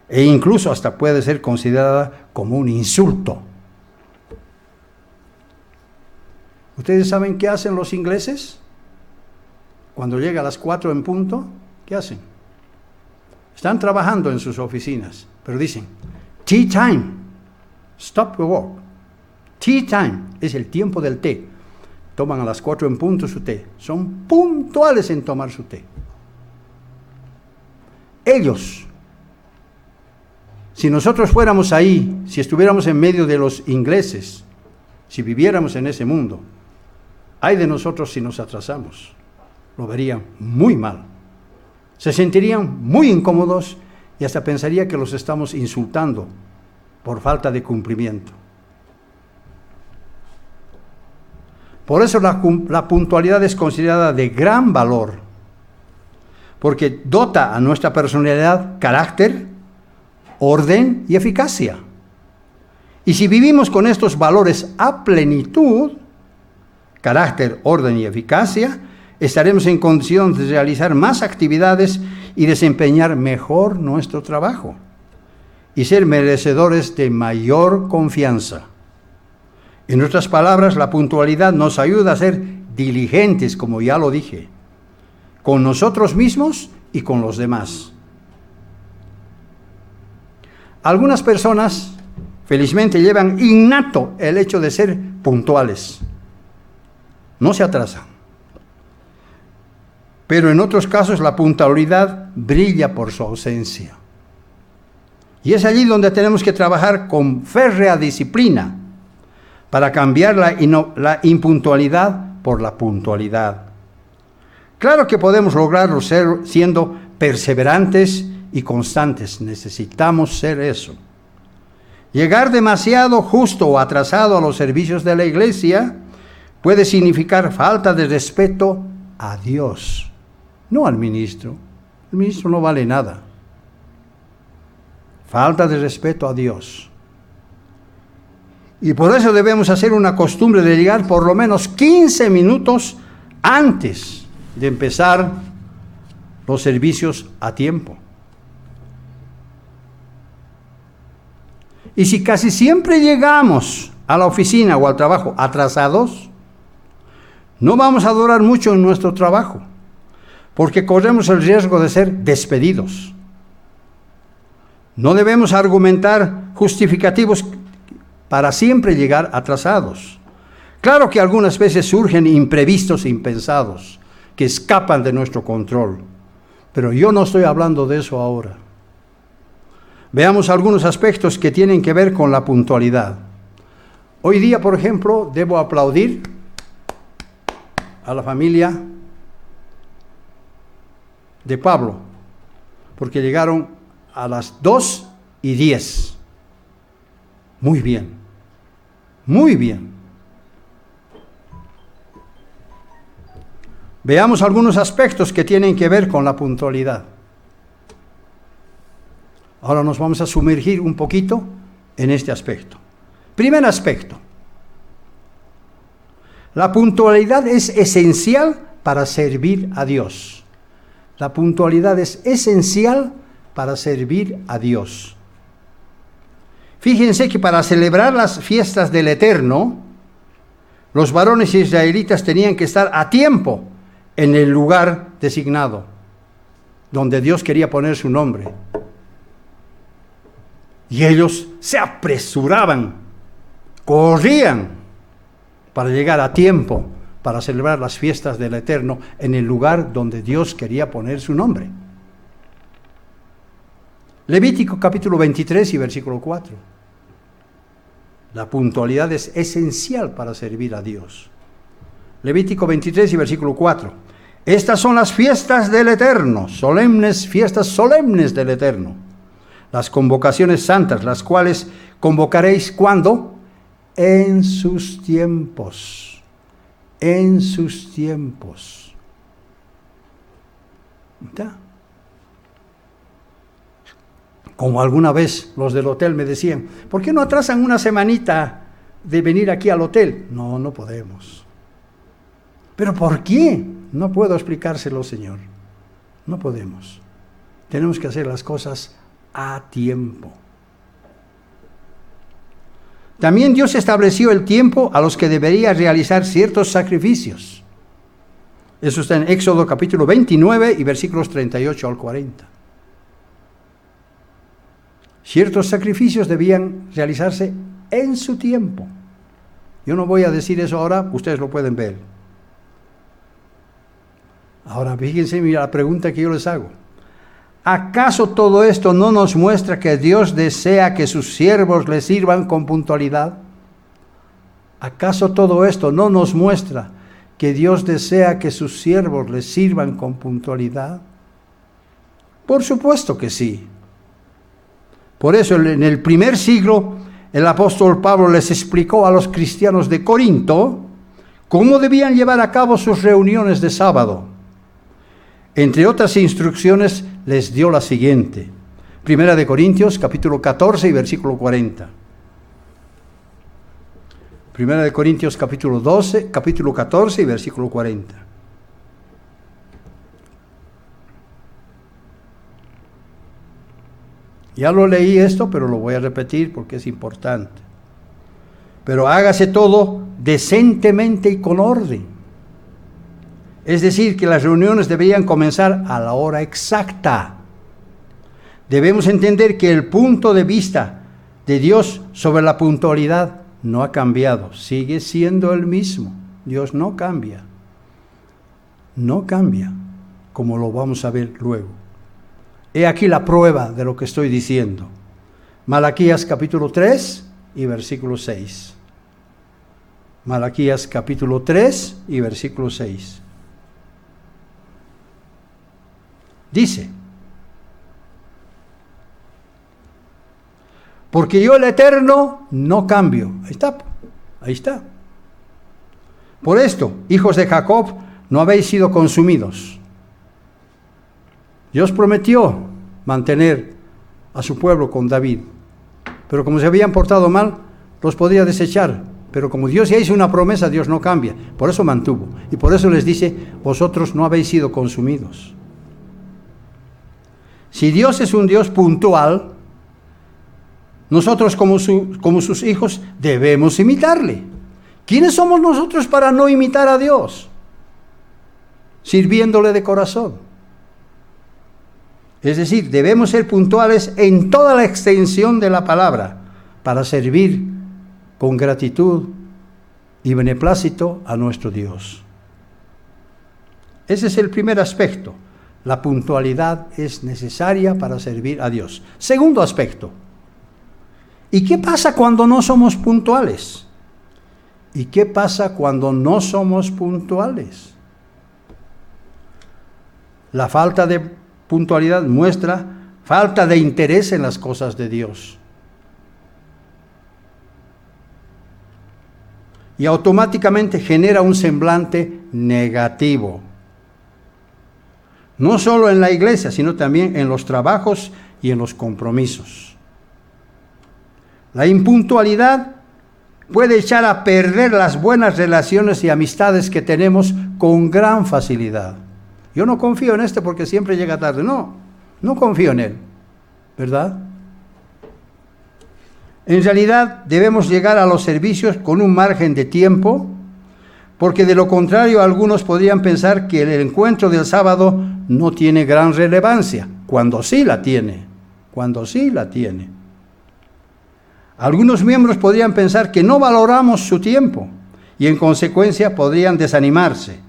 E incluso hasta puede ser considerada como un insulto. ¿Ustedes saben qué hacen los ingleses? Cuando llega a las 4 en punto, ¿qué hacen? Están trabajando en sus oficinas, pero dicen, tea time, stop your work. Tea time es el tiempo del té. Toman a las 4 en punto su té. Son puntuales en tomar su té. Ellos, si nosotros fuéramos ahí, si estuviéramos en medio de los ingleses, si viviéramos en ese mundo, ay de nosotros si nos atrasamos. Lo verían muy mal. Se sentirían muy incómodos y hasta pensaría que los estamos insultando por falta de cumplimiento. Por eso la puntualidad es considerada de gran valor, porque dota a nuestra personalidad carácter, orden y eficacia. Y si vivimos con estos valores a plenitud, carácter, orden y eficacia, estaremos en condición de realizar más actividades y desempeñar mejor nuestro trabajo y ser merecedores de mayor confianza. En otras palabras, la puntualidad nos ayuda a ser diligentes, como ya lo dije, con nosotros mismos y con los demás. Algunas personas, felizmente, llevan innato el hecho de ser puntuales. No se atrasan. Pero en otros casos la puntualidad brilla por su ausencia. Y es allí donde tenemos que trabajar con férrea disciplina para cambiar la impuntualidad por la puntualidad. Claro que podemos lograrlo siendo perseverantes y constantes. Necesitamos ser eso. Llegar demasiado justo o atrasado a los servicios de la iglesia puede significar falta de respeto a Dios. No al ministro. El ministro no vale nada. Falta de respeto a Dios. Y por eso debemos hacer una costumbre de llegar por lo menos 15 minutos antes de empezar los servicios a tiempo. Y si casi siempre llegamos a la oficina o al trabajo atrasados, No vamos a durar mucho en nuestro trabajo, porque corremos el riesgo de ser despedidos. No debemos argumentar justificativos para siempre llegar atrasados. Claro que algunas veces surgen imprevistos e impensados que escapan de nuestro control, pero yo no estoy hablando de eso ahora. Veamos algunos aspectos que tienen que ver con la puntualidad. Hoy día, por ejemplo, debo aplaudir a la familia de Pablo, porque llegaron a las 2:10. Muy bien, muy bien. Veamos algunos aspectos que tienen que ver con la puntualidad. Ahora nos vamos a sumergir un poquito en este aspecto. Primer aspecto. La puntualidad es esencial para servir a Dios. La puntualidad es esencial para servir a Dios. Fíjense que para celebrar las fiestas del Eterno, los varones israelitas tenían que estar a tiempo en el lugar designado, donde Dios quería poner su nombre. Y ellos se apresuraban, corrían para llegar a tiempo, para celebrar las fiestas del Eterno en el lugar donde Dios quería poner su nombre. Levítico capítulo 23 y versículo 4. La puntualidad es esencial para servir a Dios. Levítico 23 y versículo 4. Estas son las fiestas del Eterno, solemnes, fiestas solemnes del Eterno. Las convocaciones santas, las cuales convocaréis, ¿cuándo? En sus tiempos. En sus tiempos. ¿Está? Como alguna vez los del hotel me decían, ¿por qué no atrasan una semanita de venir aquí al hotel? No, no podemos. ¿Pero por qué? No puedo explicárselo, Señor. No podemos. Tenemos que hacer las cosas a tiempo. También Dios estableció el tiempo a los que debería realizar ciertos sacrificios. Eso está en Éxodo capítulo 29 y versículos 38 al 40. Ciertos sacrificios debían realizarse en su tiempo. Yo no voy a decir eso ahora, ustedes lo pueden ver. Ahora, fíjense, mira la pregunta que yo les hago. ¿Acaso todo esto no nos muestra que Dios desea que sus siervos le sirvan con puntualidad? ¿Acaso todo esto no nos muestra que Dios desea que sus siervos le sirvan con puntualidad? Por supuesto que sí. Por eso en el primer siglo el apóstol Pablo les explicó a los cristianos de Corinto cómo debían llevar a cabo sus reuniones de sábado. Entre otras instrucciones les dio la siguiente. Primera de Corintios capítulo 14 y versículo 40. Primera de Corintios capítulo 14 y versículo 40. Ya lo leí esto, pero lo voy a repetir porque es importante. Pero hágase todo decentemente y con orden. Es decir, que las reuniones deberían comenzar a la hora exacta. Debemos entender que el punto de vista de Dios sobre la puntualidad no ha cambiado, sigue siendo el mismo. Dios no cambia. No cambia, como lo vamos a ver luego. He aquí la prueba de lo que estoy diciendo. Malaquías capítulo 3 y versículo 6. Malaquías capítulo 3 y versículo 6. Dice, porque yo el Eterno no cambio. Ahí está. Por esto, hijos de Jacob, no habéis sido consumidos. Dios prometió mantener a su pueblo con David, pero como se habían portado mal, los podía desechar. Pero como Dios ya hizo una promesa, Dios no cambia. Por eso mantuvo. Y por eso les dice, vosotros no habéis sido consumidos. Si Dios es un Dios puntual, nosotros como sus hijos debemos imitarle. ¿Quiénes somos nosotros para no imitar a Dios? Sirviéndole de corazón. Es decir, debemos ser puntuales en toda la extensión de la palabra para servir con gratitud y beneplácito a nuestro Dios. Ese es el primer aspecto. La puntualidad es necesaria para servir a Dios. Segundo aspecto. ¿Y qué pasa cuando no somos puntuales? ¿Y qué pasa cuando no somos puntuales? La falta de puntualidad muestra falta de interés en las cosas de Dios. Y automáticamente genera un semblante negativo. No solo en la iglesia, sino también en los trabajos y en los compromisos. La impuntualidad puede echar a perder las buenas relaciones y amistades que tenemos con gran facilidad. Yo no confío en este porque siempre llega tarde. No confío en él, ¿verdad? En realidad debemos llegar a los servicios con un margen de tiempo, porque de lo contrario algunos podrían pensar que el encuentro del sábado no tiene gran relevancia, cuando sí la tiene. Algunos miembros podrían pensar que no valoramos su tiempo y en consecuencia podrían desanimarse.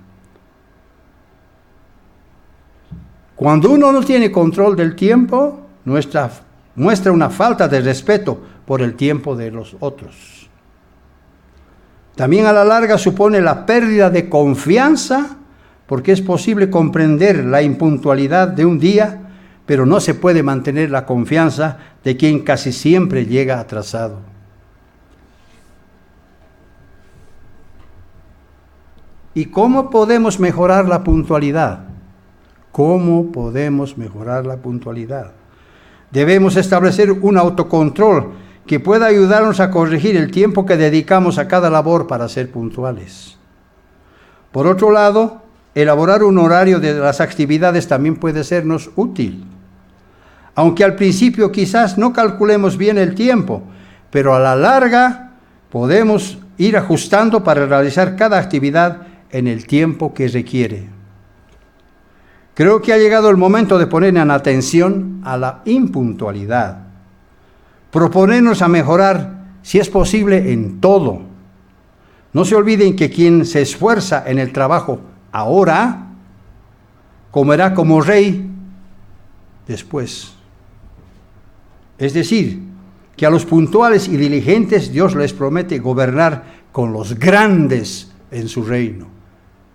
Cuando uno no tiene control del tiempo, muestra una falta de respeto por el tiempo de los otros. También a la larga supone la pérdida de confianza, porque es posible comprender la impuntualidad de un día, pero no se puede mantener la confianza de quien casi siempre llega atrasado. ¿Y cómo podemos mejorar la puntualidad? ¿Cómo podemos mejorar la puntualidad? Debemos establecer un autocontrol que pueda ayudarnos a corregir el tiempo que dedicamos a cada labor para ser puntuales. Por otro lado, elaborar un horario de las actividades también puede sernos útil. Aunque al principio quizás no calculemos bien el tiempo, pero a la larga podemos ir ajustando para realizar cada actividad en el tiempo que requiere. Creo que ha llegado el momento de poner en atención a la impuntualidad. Proponernos a mejorar, si es posible, en todo. No se olviden que quien se esfuerza en el trabajo ahora, comerá como rey después. Es decir, que a los puntuales y diligentes Dios les promete gobernar con los grandes en su reino.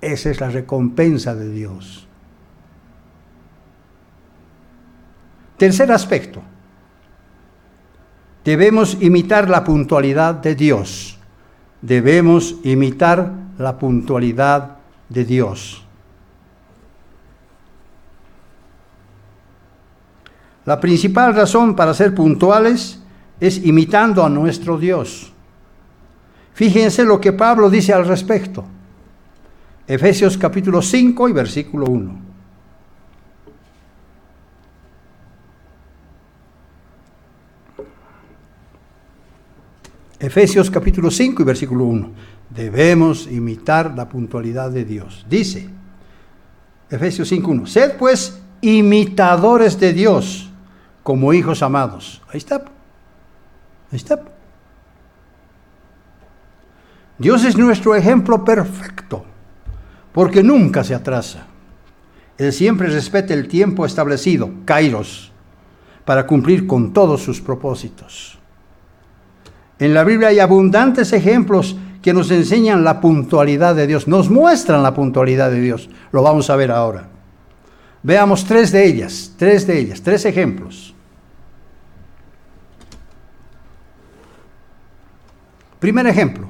Esa es la recompensa de Dios. Tercer aspecto. Debemos imitar la puntualidad de Dios. Debemos imitar la puntualidad de Dios. La principal razón para ser puntuales es imitando a nuestro Dios. Fíjense lo que Pablo dice al respecto. Efesios capítulo 5 y versículo 1. Efesios capítulo 5 y versículo 1. Debemos imitar la puntualidad de Dios. Dice, Efesios 5:1, sed pues imitadores de Dios como hijos amados. Ahí está. Dios es nuestro ejemplo perfecto, porque nunca se atrasa. Él siempre respeta el tiempo establecido, kairos, para cumplir con todos sus propósitos. En la Biblia hay abundantes ejemplos que nos enseñan la puntualidad de Dios, nos muestran la puntualidad de Dios. Lo vamos a ver ahora. Veamos tres ejemplos. Primer ejemplo.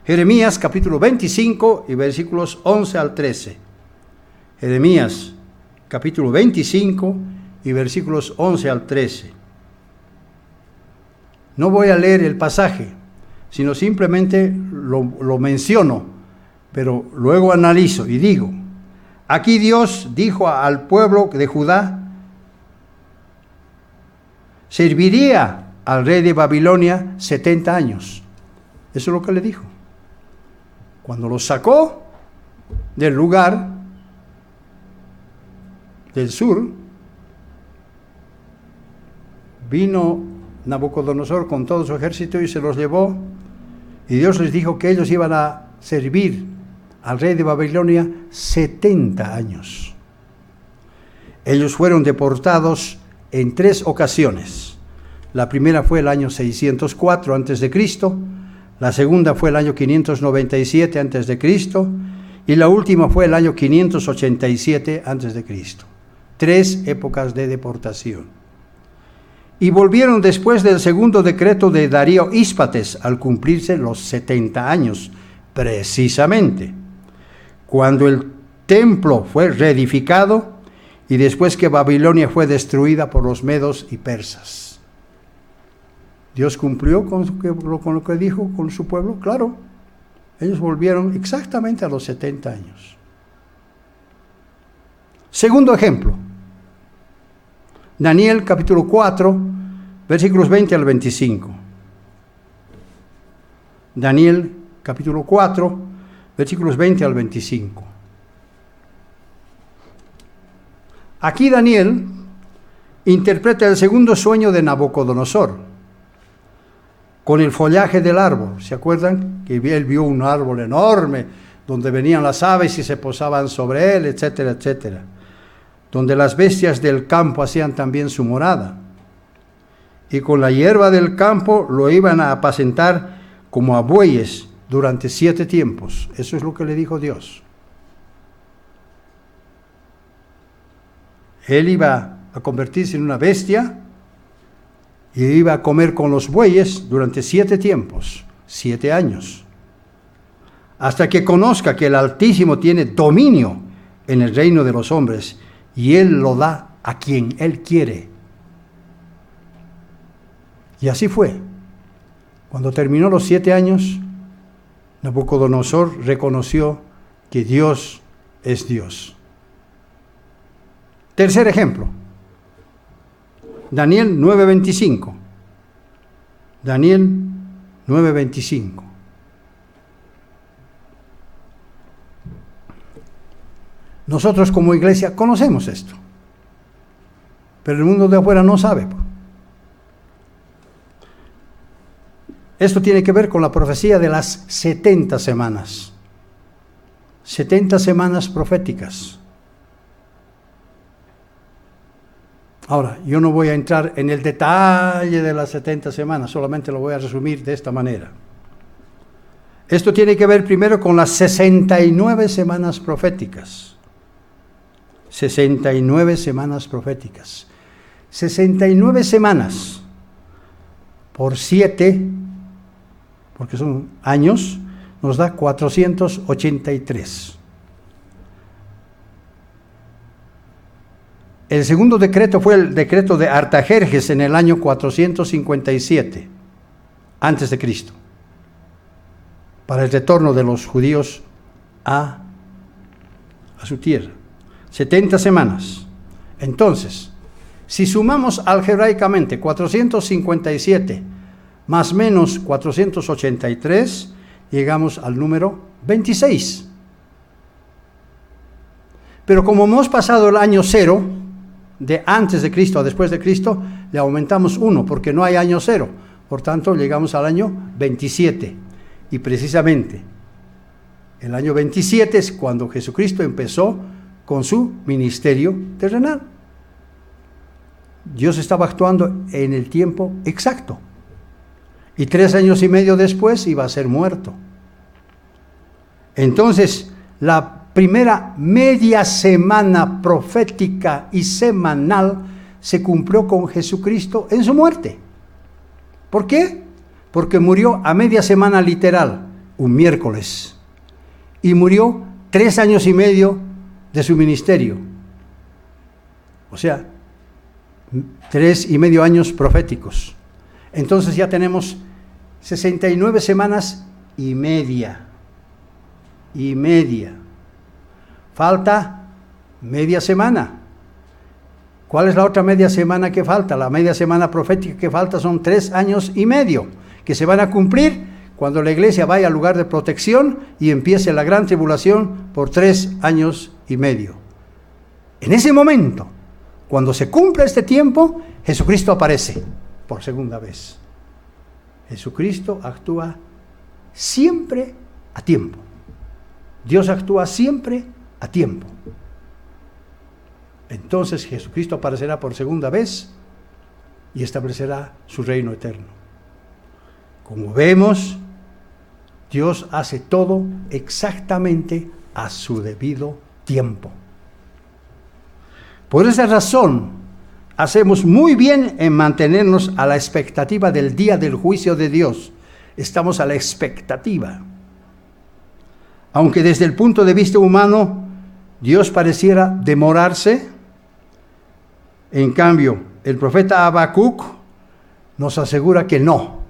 Jeremías capítulo 25 y versículos 11 al 13. Jeremías capítulo 25 y versículos 11 al 13. No voy a leer el pasaje, sino simplemente lo menciono, pero luego analizo y digo, aquí Dios dijo al pueblo de Judá, serviría al rey de Babilonia 70 años. Eso es lo que le dijo. Cuando los sacó del lugar del sur, vino Nabucodonosor con todo su ejército y se los llevó, y Dios les dijo que ellos iban a servir al rey de Babilonia 70 años. Ellos fueron deportados en 3 ocasiones. La primera fue el año 604 a.C., la segunda fue el año 597 a.C., y la última fue el año 587 a.C. 3 épocas de deportación. Y volvieron después del segundo decreto de Darío Íspates, al cumplirse los 70 años, precisamente, cuando el templo fue reedificado y después que Babilonia fue destruida por los medos y persas. ¿Dios cumplió con lo que dijo con su pueblo? Claro. Ellos volvieron exactamente a los 70 años. Segundo ejemplo. Daniel capítulo 4, versículos 20 al 25. Daniel capítulo 4, versículos 20 al 25. Aquí Daniel interpreta el segundo sueño de Nabucodonosor con el follaje del árbol. ¿Se acuerdan? Que él vio un árbol enorme donde venían las aves y se posaban sobre él, etcétera, etcétera. Donde las bestias del campo hacían también su morada. Y con la hierba del campo lo iban a apacentar como a bueyes durante 7 tiempos. Eso es lo que le dijo Dios. Él iba a convertirse en una bestia y iba a comer con los bueyes durante 7 tiempos, 7 años, hasta que conozca que el Altísimo tiene dominio en el reino de los hombres y Él lo da a quien Él quiere. Y así fue. Cuando terminó los 7 años, Nabucodonosor reconoció que Dios es Dios. Tercer ejemplo. Daniel 9:25. Daniel 9:25. Nosotros como iglesia conocemos esto, pero el mundo de afuera no sabe. Esto tiene que ver con la profecía de las 70 semanas. 70 semanas proféticas. Ahora, yo no voy a entrar en el detalle de las 70 semanas, solamente lo voy a resumir de esta manera. Esto tiene que ver primero con las 69 semanas proféticas. 69 semanas proféticas. 69 semanas por 7, porque son años, nos da 483. El segundo decreto fue el decreto de Artajerjes en el año 457 antes de Cristo, para el retorno de los judíos a su tierra. 70 semanas. Entonces, si sumamos algebraicamente 457 más menos 483, llegamos al número 26. Pero como hemos pasado el año 0, de antes de Cristo a después de Cristo, le aumentamos 1, porque no hay año 0. Por tanto, llegamos al año 27. Y precisamente, el año 27 es cuando Jesucristo empezó con su ministerio terrenal. Dios estaba actuando en el tiempo exacto. Y 3 años y medio después iba a ser muerto. Entonces, la primera media semana profética y semanal se cumplió con Jesucristo en su muerte. ¿Por qué? Porque murió a media semana literal, un miércoles, y murió 3 años y medio de su ministerio. O sea, 3 y medio años proféticos. Entonces ya tenemos 69 semanas y media. Y media. Falta media semana. ¿Cuál es la otra media semana que falta? La media semana profética que falta son 3 años y medio, que se van a cumplir cuando la iglesia vaya al lugar de protección y empiece la gran tribulación por 3 años y medio. En ese momento, cuando se cumpla este tiempo, Jesucristo aparece por segunda vez. Jesucristo actúa siempre a tiempo. Dios actúa siempre a tiempo. Entonces Jesucristo aparecerá por segunda vez y establecerá su reino eterno. Como vemos, Dios hace todo exactamente a su debido tiempo. Por esa razón, hacemos muy bien en mantenernos a la expectativa del día del juicio de Dios. Estamos a la expectativa. Aunque desde el punto de vista humano, Dios pareciera demorarse, en cambio, el profeta Habacuc nos asegura que no.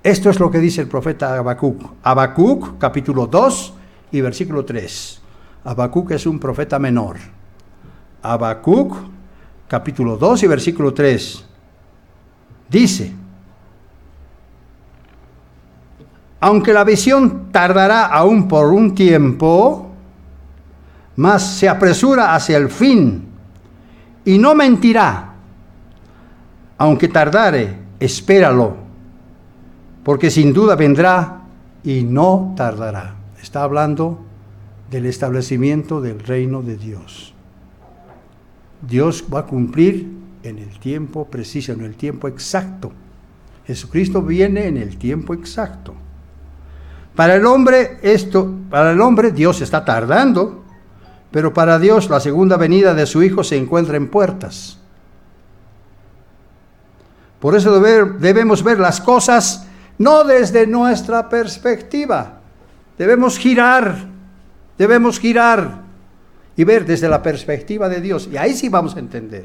Esto es lo que dice el profeta Habacuc. Habacuc, capítulo 2 y versículo 3. Habacuc es un profeta menor. Habacuc, capítulo 2 y versículo 3. Dice: aunque la visión tardará aún por un tiempo, mas se apresura hacia el fin, y no mentirá. Aunque tardare, espéralo, porque sin duda vendrá y no tardará. Está hablando del establecimiento del reino de Dios. Dios va a cumplir en el tiempo preciso, en el tiempo exacto. Jesucristo viene en el tiempo exacto. Para el hombre Dios está tardando, pero para Dios la segunda venida de su Hijo se encuentra en puertas. Por eso debemos ver las cosas no desde nuestra perspectiva. Debemos girar y ver desde la perspectiva de Dios. Y ahí sí vamos a entender.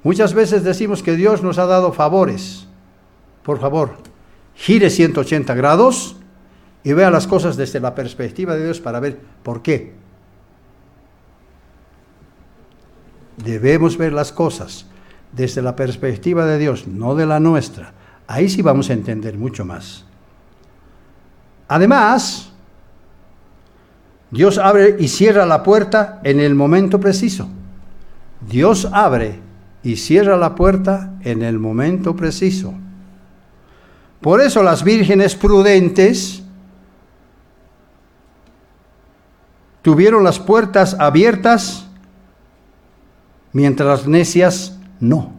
Muchas veces decimos que Dios nos ha dado favores. Por favor, gire 180 grados y vea las cosas desde la perspectiva de Dios para ver por qué. Debemos ver las cosas desde la perspectiva de Dios, no de la nuestra. Ahí sí vamos a entender mucho más. Además, Dios abre y cierra la puerta en el momento preciso. Dios abre y cierra la puerta en el momento preciso. Por eso las vírgenes prudentes tuvieron las puertas abiertas, mientras las necias no.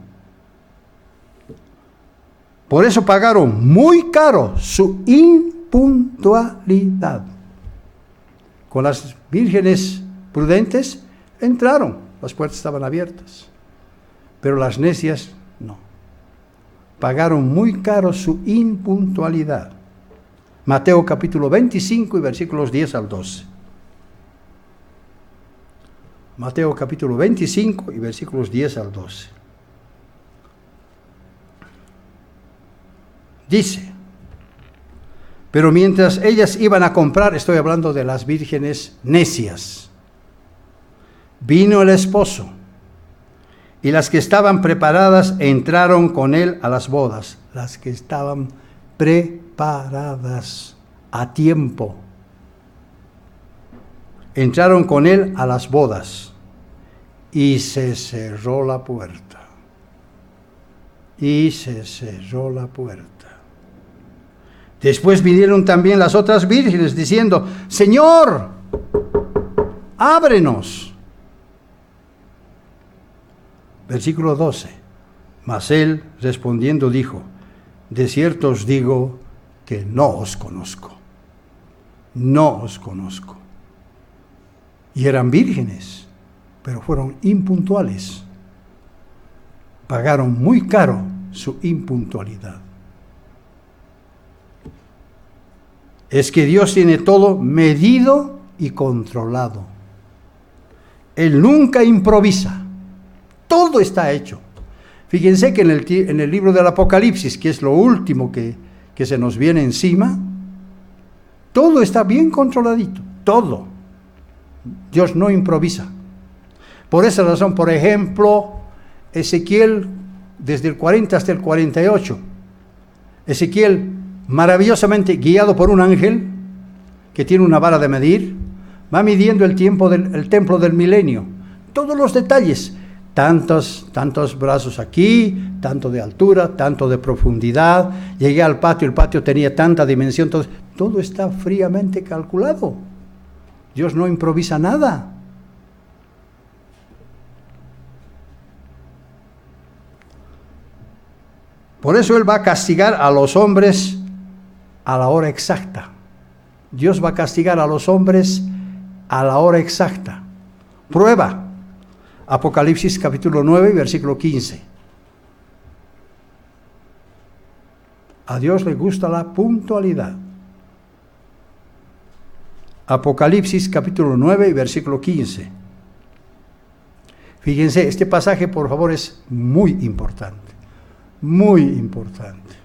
Por eso pagaron muy caro su impuntualidad. Con las vírgenes prudentes entraron, las puertas estaban abiertas, pero las necias no. Pagaron muy caro su impuntualidad. Mateo capítulo 25 y versículos 10 al 12. Mateo capítulo 25 y versículos 10 al 12. Dice: pero mientras ellas iban a comprar, estoy hablando de las vírgenes necias, vino el esposo, y las que estaban preparadas entraron con él a las bodas. Las que estaban preparadas a tiempo entraron con él a las bodas, y se cerró la puerta. Y se cerró la puerta. Después vinieron también las otras vírgenes diciendo: Señor, ábrenos. Versículo 12. Mas él respondiendo dijo: de cierto os digo que no os conozco. No os conozco. Y eran vírgenes, pero fueron impuntuales. Pagaron muy caro su impuntualidad. Es que Dios tiene todo medido y controlado. Él nunca improvisa. Todo está hecho. Fíjense que en el libro del Apocalipsis, que es lo último que se nos viene encima, todo está bien controladito. Todo. Dios no improvisa. Por esa razón, por ejemplo, Ezequiel desde el 40 hasta el 48. Ezequiel, maravillosamente guiado por un ángel que tiene una vara de medir, va midiendo el tiempo del templo del milenio. Todos los detalles, tantos brazos aquí, tanto de altura, tanto de profundidad. Llegué al patio, el patio tenía tanta dimensión, todo está fríamente calculado. Dios no improvisa nada. Por eso Él va a castigar a los hombres a la hora exacta. Dios va a castigar a los hombres a la hora exacta. Prueba. Apocalipsis capítulo 9, versículo 15. A Dios le gusta la puntualidad. Apocalipsis capítulo 9, versículo 15. Fíjense, este pasaje por favor es muy importante. Muy importante.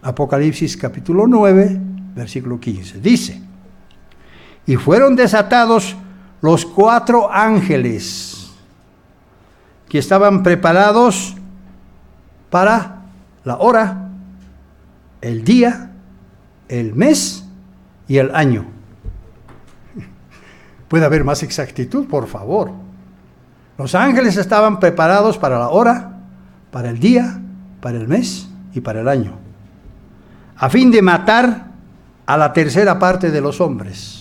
Apocalipsis capítulo 9, versículo 15. Dice: y fueron desatados los 4 ángeles que estaban preparados para la hora, el día, el mes y el año. ¿Puede haber más exactitud, por favor? Los ángeles estaban preparados para la hora, para el día, para el mes y para el año, a fin de matar a la tercera parte de los hombres.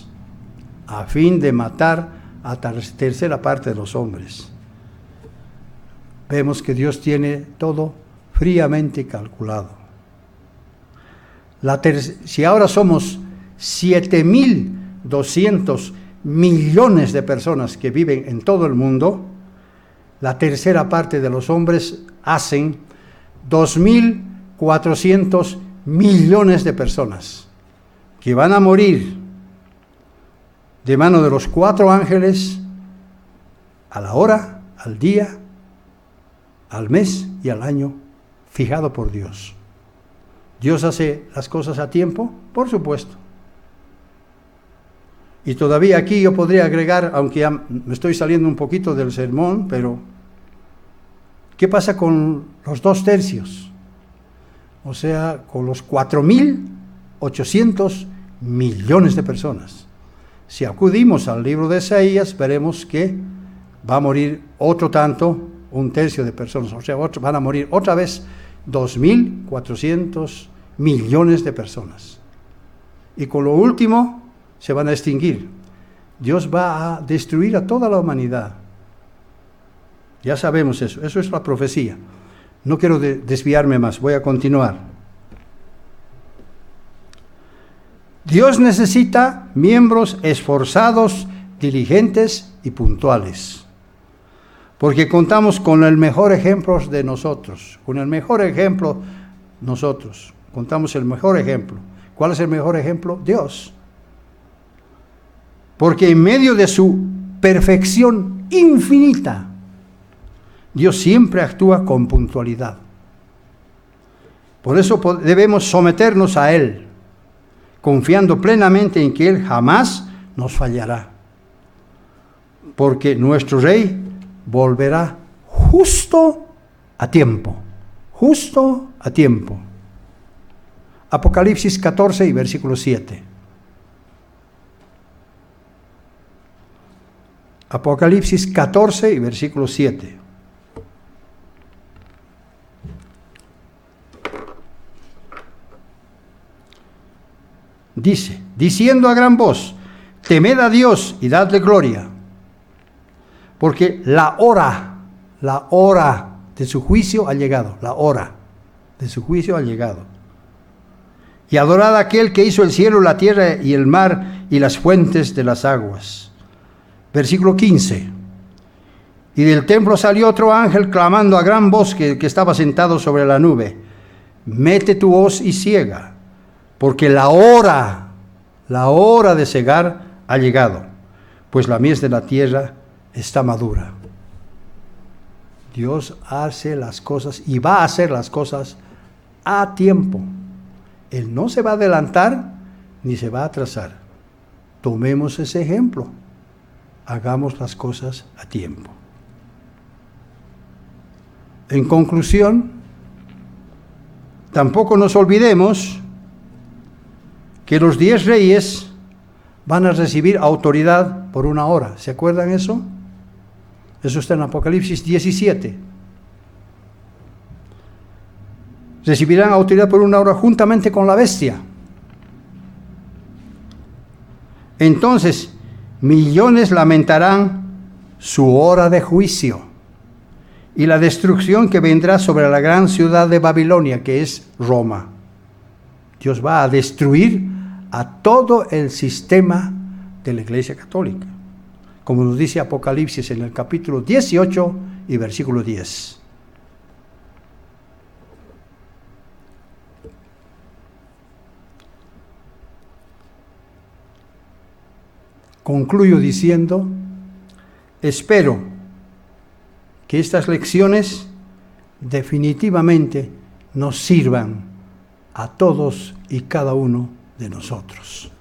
A fin de matar a la tercera parte de los hombres. Vemos que Dios tiene todo fríamente calculado. Si ahora somos 7.200 millones de personas que viven en todo el mundo, la tercera parte de los hombres hacen 2.400 millones de personas que van a morir de mano de los 4 ángeles a la hora, al día, al mes y al año fijado por Dios. ¿Dios hace las cosas a tiempo? Por supuesto. Y todavía aquí yo podría agregar, aunque ya me estoy saliendo un poquito del sermón, pero ¿qué pasa con los 2/3? O sea, con los 4.800 millones de personas. Si acudimos al libro de Isaías, veremos que va a morir otro tanto, 1/3 de personas. O sea, van a morir otra vez 2.400 millones de personas. Y con lo último, se van a extinguir. Dios va a destruir a toda la humanidad. Ya sabemos eso es la profecía. No quiero desviarme más, voy a continuar. Dios necesita miembros esforzados, diligentes y puntuales. Porque contamos con el mejor ejemplo de nosotros. Con el mejor ejemplo nosotros. Contamos el mejor ejemplo. ¿Cuál es el mejor ejemplo? Dios. Porque en medio de su perfección infinita, Dios siempre actúa con puntualidad. Por eso debemos someternos a Él, confiando plenamente en que Él jamás nos fallará. Porque nuestro Rey volverá justo a tiempo. Justo a tiempo. Apocalipsis 14 y versículo 7. Apocalipsis 14 y versículo 7. Dice, diciendo a gran voz, temed a Dios y dadle gloria, porque la hora de su juicio ha llegado, la hora de su juicio ha llegado. Y adorad a aquel que hizo el cielo, la tierra y el mar y las fuentes de las aguas. Versículo 15. Y del templo salió otro ángel clamando a gran voz que estaba sentado sobre la nube. Mete tu hoz y ciega, porque la hora de cegar ha llegado, pues la mies de la tierra está madura. Dios hace las cosas y va a hacer las cosas a tiempo. Él no se va a adelantar ni se va a atrasar. Tomemos ese ejemplo. Hagamos las cosas a tiempo. En conclusión, tampoco nos olvidemos que los 10 reyes van a recibir autoridad por 1 hora. ¿Se acuerdan eso? Eso está en Apocalipsis 17. Recibirán autoridad por 1 hora juntamente con la bestia. Entonces, millones lamentarán su hora de juicio y la destrucción que vendrá sobre la gran ciudad de Babilonia, que es Roma. Dios va a destruir a todo el sistema de la Iglesia Católica, como nos dice Apocalipsis en el capítulo 18 y versículo 10. Concluyo diciendo, espero que estas lecciones definitivamente nos sirvan a todos y cada uno de nosotros.